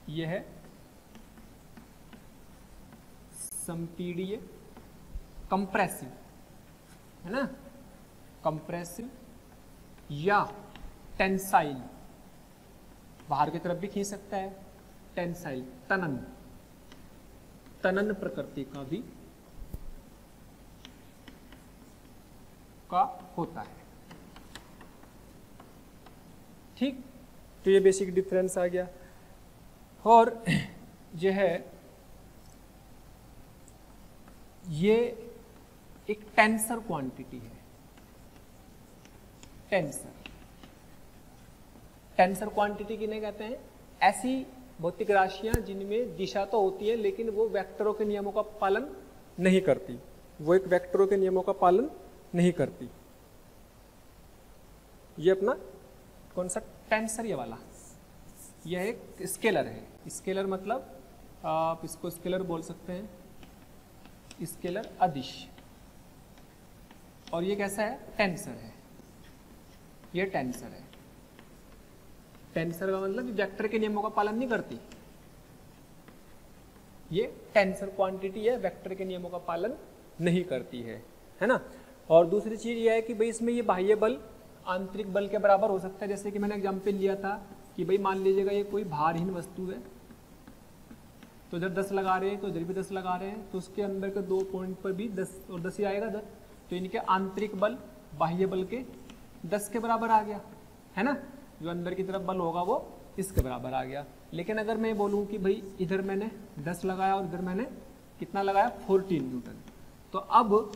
ये है संपीड़ित कंप्रेसिव, है ना, कंप्रेसिव या टेंसाइल, बाहर की तरफ भी खींच सकता है। टेंसाइल तनन प्रकृति का भी का होता है। ठीक, तो ये बेसिक डिफरेंस आ गया। और जो है ये एक टेंसर क्वांटिटी है। टेंसर क्वांटिटी किन्हें कहते हैं, ऐसी भौतिक राशियां जिनमें दिशा तो होती है लेकिन वो वेक्टरों के नियमों का पालन नहीं करती, वो एक वेक्टरों के नियमों का पालन नहीं करती। ये अपना कौन सा टेंसर, ये वाला, यह एक स्केलर है। स्केलर मतलब आप इसको स्केलर बोल सकते हैं, स्केलर अदिश। और ये कैसा है, टेंसर है, ये टेंसर है। टेंसर का मतलब वेक्टर के नियमों का पालन नहीं करती, ये टेंसर क्वांटिटी है, वेक्टर के नियमों का पालन नहीं करती है ना। और दूसरी चीज ये है कि भाई इसमें ये बाह्य बल आंतरिक बल के बराबर हो सकता है। जैसे कि मैंने एग्जाम्पल लिया था कि भाई मान लीजिएगा ये कोई भारहीन वस्तु है, तो इधर 10 लगा रहे हैं तो इधर भी 10 लगा रहे हैं, तो उसके अंदर के 2 पॉइंट पर भी 10 और 10 ही आएगा इधर, तो इनके आंतरिक बल बाह्य बल के 10 के बराबर आ गया, है ना। जो अंदर की तरफ बल होगा वो इसके बराबर आ गया। लेकिन अगर मैं बोलूँ कि भाई इधर मैंने 10 लगाया और इधर मैंने कितना लगाया, 14 न्यूटन, तो अब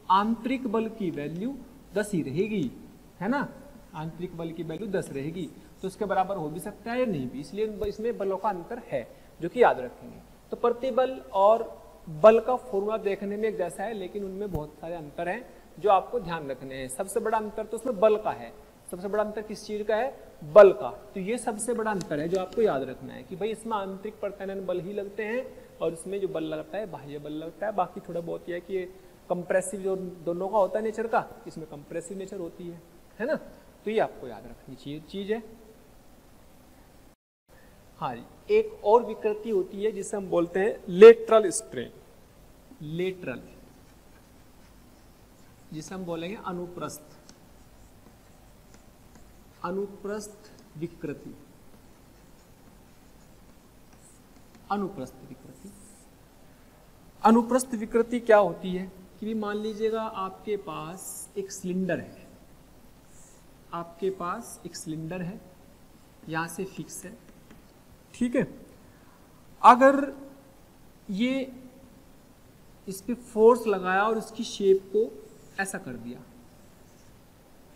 आंतरिक बल की वैल्यू 10 ही रहेगी, है ना। आंतरिक बल की वैल्यू 10 रहेगी, तो उसके बराबर हो भी सकता है या नहीं भी, इसलिए इसमें बलों का अंतर है जो कि याद रखेंगे। तो प्रतिबल और बल का फॉर्मूला देखने में एक जैसा है, लेकिन उनमें बहुत सारे अंतर हैं जो आपको ध्यान रखने हैं। सबसे बड़ा अंतर तो उसमें बल का है। सबसे बड़ा अंतर किस चीज का है, बल का। तो ये सबसे बड़ा अंतर है जो आपको याद रखना है कि भाई इसमें आंतरिक प्रत्यानयन बल ही लगते हैं और इसमें जो बल लगता है बाह्य बल लगता है। बाकी थोड़ा बहुत यह है कि कंप्रेसिव जो दोनों का होता है नेचर का, इसमें कंप्रेसिव नेचर होती है है ना। तो ये आपको याद रखनी चाहिए चीज है। हाँ जी, एक और विकृति होती है जिसे हम बोलते हैं लेटरल स्ट्रेन, लेटरल, जिसे हम बोलेंगे अनुप्रस्थ, अनुप्रस्थ विकृति, अनुप्रस्थ विकृति। अनुप्रस्थ विकृति क्या होती है कि भी मान लीजिएगा आपके पास एक सिलेंडर है, आपके पास एक सिलेंडर है, यहां से फिक्स है, ठीक है। अगर ये इस पे फोर्स लगाया और इसकी शेप को ऐसा कर दिया,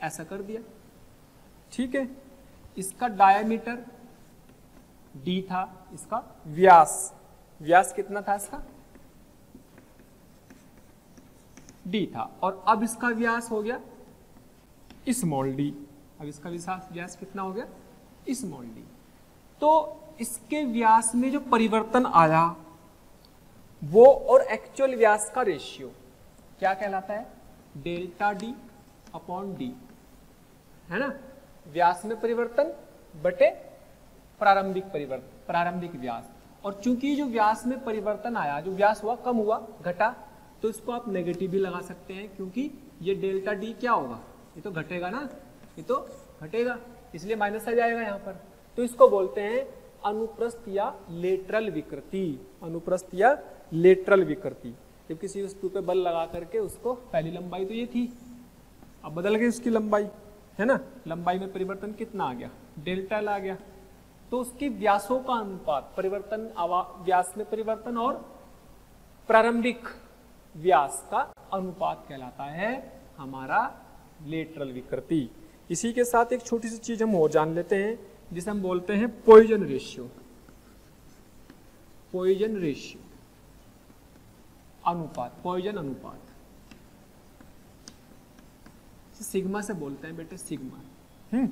ऐसा कर दिया, ठीक है। इसका डायमीटर d था, इसका व्यास, व्यास कितना था इसका, d था, और अब इसका व्यास हो गया स्मॉल d। अब इसका व्यास कितना हो गया, स्मॉल d। तो इसके व्यास में जो परिवर्तन आया वो और एक्चुअल व्यास का रेशियो क्या कहलाता है, डेल्टा d अपॉन d, है ना। व्यास में परिवर्तन बटे प्रारंभिक परिवर्तन, प्रारंभिक व्यास। और चूंकि जो व्यास में परिवर्तन आया, जो व्यास हुआ कम हुआ, घटा, तो इसको आप नेगेटिव भी लगा सकते हैं, क्योंकि ये डेल्टा d क्या होगा, ये तो घटेगा ना, ये तो घटेगा, इसलिए माइनस आ जाएगा यहाँ पर। तो इसको बोलते हैं अनुप्रस्थ या लेटरल विकृति, अनुप्रस्थ या लेटरल विकृति। जब किसी वस्तु पे बल लगा करके उसको, पहली लंबाई तो ये थी, अब बदल गई उसकी लंबाई, है ना, लंबाई में परिवर्तन कितना आ गया, डेल्टा आ गया। तो उसके व्यासों का अनुपात, परिवर्तन, व्यास में परिवर्तन और प्रारंभिक व्यास का अनुपात कहलाता है हमारा लेटरल विकृति। इसी के साथ एक छोटी सी चीज हम और जान लेते हैं जिसे हम बोलते हैं पॉइजन रेशियो, पॉइजन रेशियो, अनुपात, पॉइजन अनुपात, सिग्मा से बोलते हैं बेटे, सिग्मा।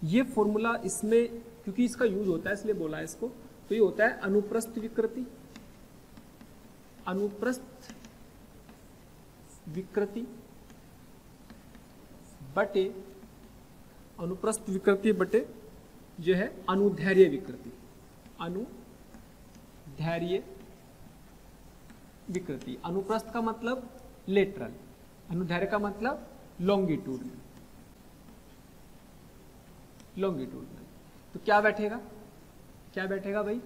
ये फॉर्मूला इसमें क्योंकि इसका यूज होता है इसलिए बोला है इसको। तो ये होता है अनुप्रस्थ विकृति, अनुप्रस्थ विकृति बटे, अनुप्रस्थ विकृति बटे जो है अनुदैर्घ्य विकृति, अनुदैर्घ्य विकृति। अनुप्रस्थ का मतलब लेटरल, अनुदैर्घ्य का मतलब लॉन्गिट्यूडनल, लॉन्गिट्यूडनल। तो क्या बैठेगा, क्या बैठेगा भाई,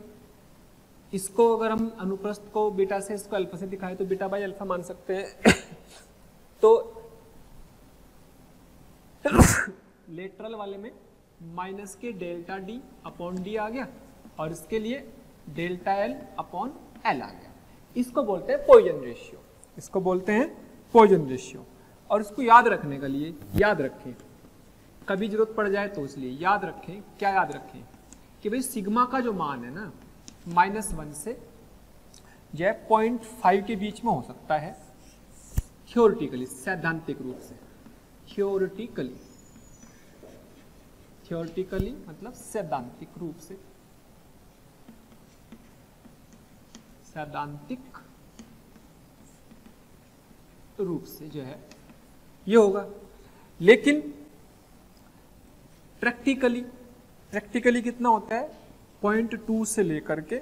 इसको अगर हम अनुप्रस्थ को बीटा से, इसको अल्फा से दिखाए तो बीटा बाई अल्फा मान सकते हैं। तो लेटरल वाले में माइनस के डेल्टा डी अपॉन डी आ गया, और इसके लिए डेल्टा एल अपॉन एल आ गया। इसको बोलते हैं पॉइजन रेशियो, इसको बोलते हैं पॉइजन रेशियो। और इसको याद रखने के लिए, याद रखें, कभी जरूरत पड़ जाए तो इसलिए याद रखें, क्या याद रखें कि भाई सिग्मा का जो मान है ना, -1 से जो है 0.5 के बीच में हो सकता है थियोरेटिकली, सैद्धांतिक रूप से, थियोरेटिकली, थियोरेटिकली मतलब सैद्धांतिक रूप से, सैद्धांतिक रूप से जो है ये होगा। लेकिन प्रैक्टिकली, प्रैक्टिकली कितना होता है, 0.2 से लेकर के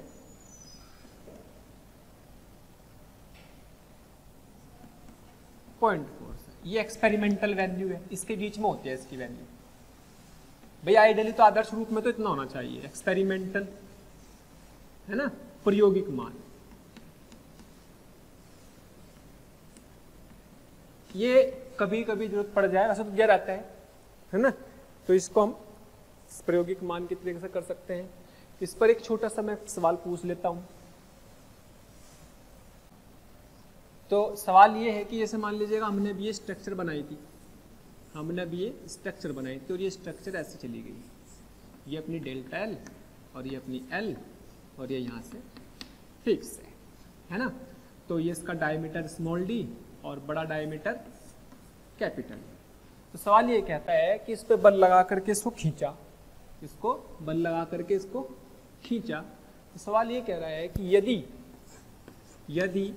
0.4 से, ये एक्सपेरिमेंटल वैल्यू है, इसके बीच में होती है इसकी वैल्यू। भाई आइडियली तो आदर्श रूप में तो इतना होना चाहिए, एक्सपेरिमेंटल, है ना, प्रायोगिक मान। ये कभी कभी जरूरत पड़ जाए, वैसे तो दिया रहता है ना, तो इसको हम प्रायोगिक मान की तरीके से कर सकते हैं। इस पर एक छोटा सा मैं सवाल पूछ लेता हूं। तो सवाल ये है कि जैसे मान लीजिएगा हमने भी ये स्ट्रक्चर बनाई थी, हमने भी ये स्ट्रक्चर बनाई थी, और ये स्ट्रक्चर ऐसे चली गई, ये अपनी डेल्टा एल और ये अपनी एल, और ये यहाँ से फिक्स है ना। तो ये इसका डायमीटर स्मॉल डी और बड़ा डायमीटर कैपिटल। तो सवाल ये कहता है कि इस पे बल लगा करके इसको खींचा, इसको बल लगा करके इसको खींचा। तो सवाल ये कह रहा है कि यदि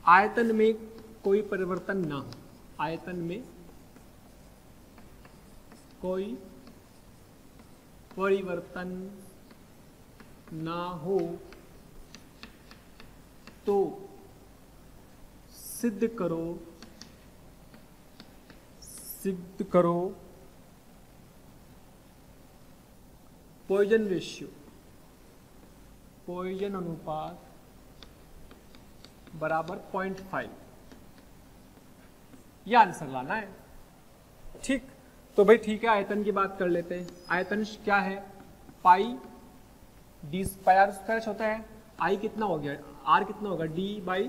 आयतन में कोई परिवर्तन ना हो, आयतन में कोई परिवर्तन ना हो तो सिद्ध करो पॉइजन रेशियो, पॉइजन अनुपात बराबर 0.5, यह आंसर लाना है। ठीक, तो भाई ठीक है, आयतन की बात कर लेते हैं। आयतन क्या है? Pi D pi R square होता है। आई कितना हो गया? आर कितना होगा? D by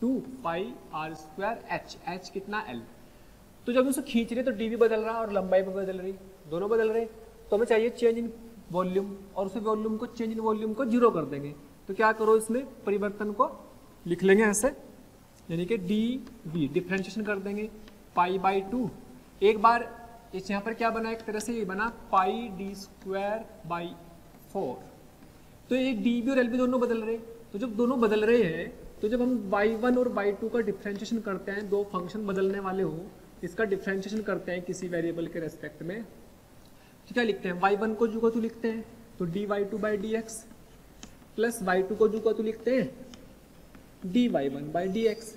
2 pi R square H, H कितना? एल। तो जब उसे खींच रहे तो डी भी बदल रहा और लंबाई भी बदल रही, दोनों बदल रहे, तो हमें चाहिए चेंज इन वॉल्यूम, और उसे वॉल्यूम को चेंज इन वॉल्यूम को 0 कर देंगे। तो क्या करो, इसमें परिवर्तन को लिख लेंगे ऐसे, यानी कि डी वी डिफ्रेंशिएशन कर देंगे पाई बाई 2। एक बार इस यहाँ पर क्या बना, एक तरह से ये बना पाई डी स्क्वायर बाई 4। तो ये डी बी और एल बी दोनों बदल रहे, तो जब दोनों बदल रहे हैं तो जब हम y1 और y2 का डिफ्रेंशिएशन करते हैं, दो फंक्शन बदलने वाले हो, इसका डिफ्रेंशिएशन करते हैं किसी वेरिएबल के रेस्पेक्ट में, तो क्या लिखते हैं? y1 को जू लिखते हैं तो dy y2 by D x, plus y2 को जू लिखते हैं dy y1 by D x.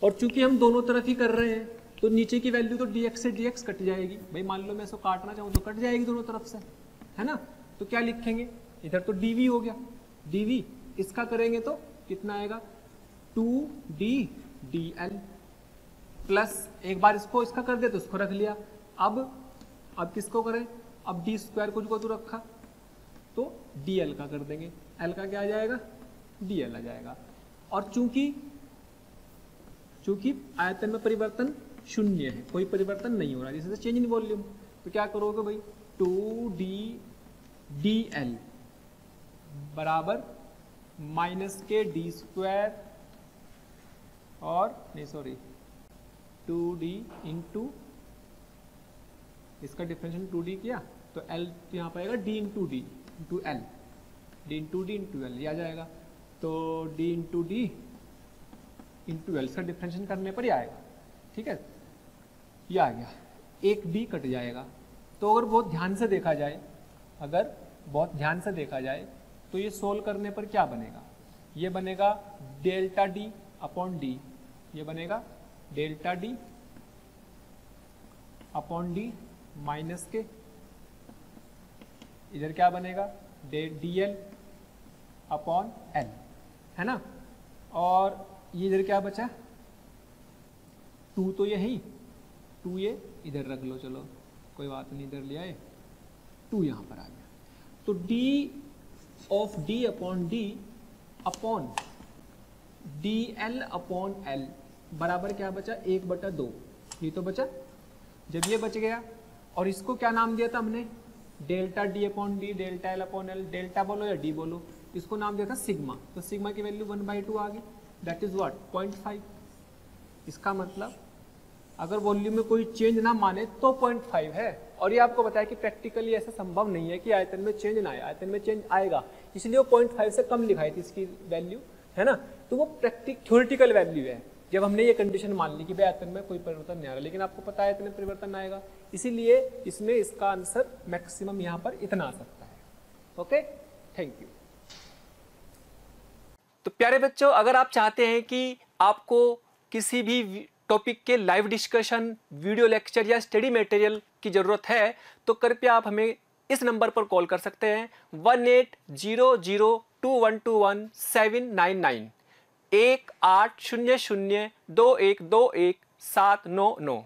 और चूंकि हम दोनों तरफ ही कर रहे हैं तो नीचे की वैल्यू तो dx से dx कट जाएगी। भाई मान लो मैं इसको काटना चाहूँ तो कट जाएगी दोनों तरफ से, है ना? तो क्या लिखेंगे? इधर तो dv हो गया, dv इसका करेंगे तो कितना आएगा? 2d dl, प्लस एक बार इसको इसका कर दिया तो इसको रख लिया। अब किसको करें? अब डी स्क्वायर को जो रखा तो dl का कर देंगे, l का क्या आ जाएगा? dl आ जाएगा। और चूंकि आयतन में परिवर्तन शून्य है, कोई परिवर्तन नहीं हो रहा, जैसे चेंज इन वॉल्यूम, तो क्या करोगे भाई? 2d dl बराबर माइनस के डी स्क्वायर और नहीं सॉरी 2d इंटू इसका डिफरेंशियल 2d किया तो l तो यहाँ पाएगा d into D into L, D into D into L, ये आ जाएगा। तो d into D into L, इसका डिफरेंशियल करने पर ही आएगा। ठीक है, ये आ गया, एक d कट जाएगा। तो अगर बहुत ध्यान से देखा जाए तो ये सोल्व करने पर क्या बनेगा? ये बनेगा डेल्टा डी अपॉन डी, ये बनेगा delta D upon D minus के, इधर क्या बनेगा? डी एल अपॉन एल, है ना? और ये इधर क्या बचा? 2 तो यही, 2 ये इधर रख लो, चलो कोई बात नहीं, इधर ले आए, 2 यहाँ पर आ गया। तो D of D upon D upon D L upon L बराबर क्या बचा? 1/2, ये तो बचा। जब ये बच गया और इसको क्या नाम दिया था हमने? Delta D upon D, delta L upon L, delta बोलो या डी बोलो, इसको नाम दिया था सिग्मा। तो सिग्मा की वैल्यू 1/2 आ गई, दैट इज व्हाट? 0.5। इसका मतलब अगर वॉल्यूम में कोई चेंज ना माने तो 0.5 है। और ये आपको बताया कि प्रैक्टिकली ऐसा संभव नहीं है कि आयतन में चेंज ना आए, आयतन में चेंज आएगा, इसलिए वो 0.5 से कम लिखाई थी इसकी वैल्यू, है ना? तो वो थ्योरेटिकल वैल्यू है, जब हमने ये कंडीशन मान ली कि भाई आयतन में कोई परिवर्तन नहीं आ रहा, लेकिन आपको पता है आयतन में परिवर्तन आएगा, इसीलिए इसमें इसका आंसर मैक्सिमम यहाँ पर इतना आ सकता है। Okay, thank you. तो प्यारे बच्चों, अगर आप चाहते हैं कि आपको किसी भी टॉपिक के लाइव डिस्कशन, वीडियो लेक्चर या स्टडी मटेरियल की जरूरत है तो कृपया आप हमें इस नंबर पर कॉल कर सकते हैं 180021217999 180021217999।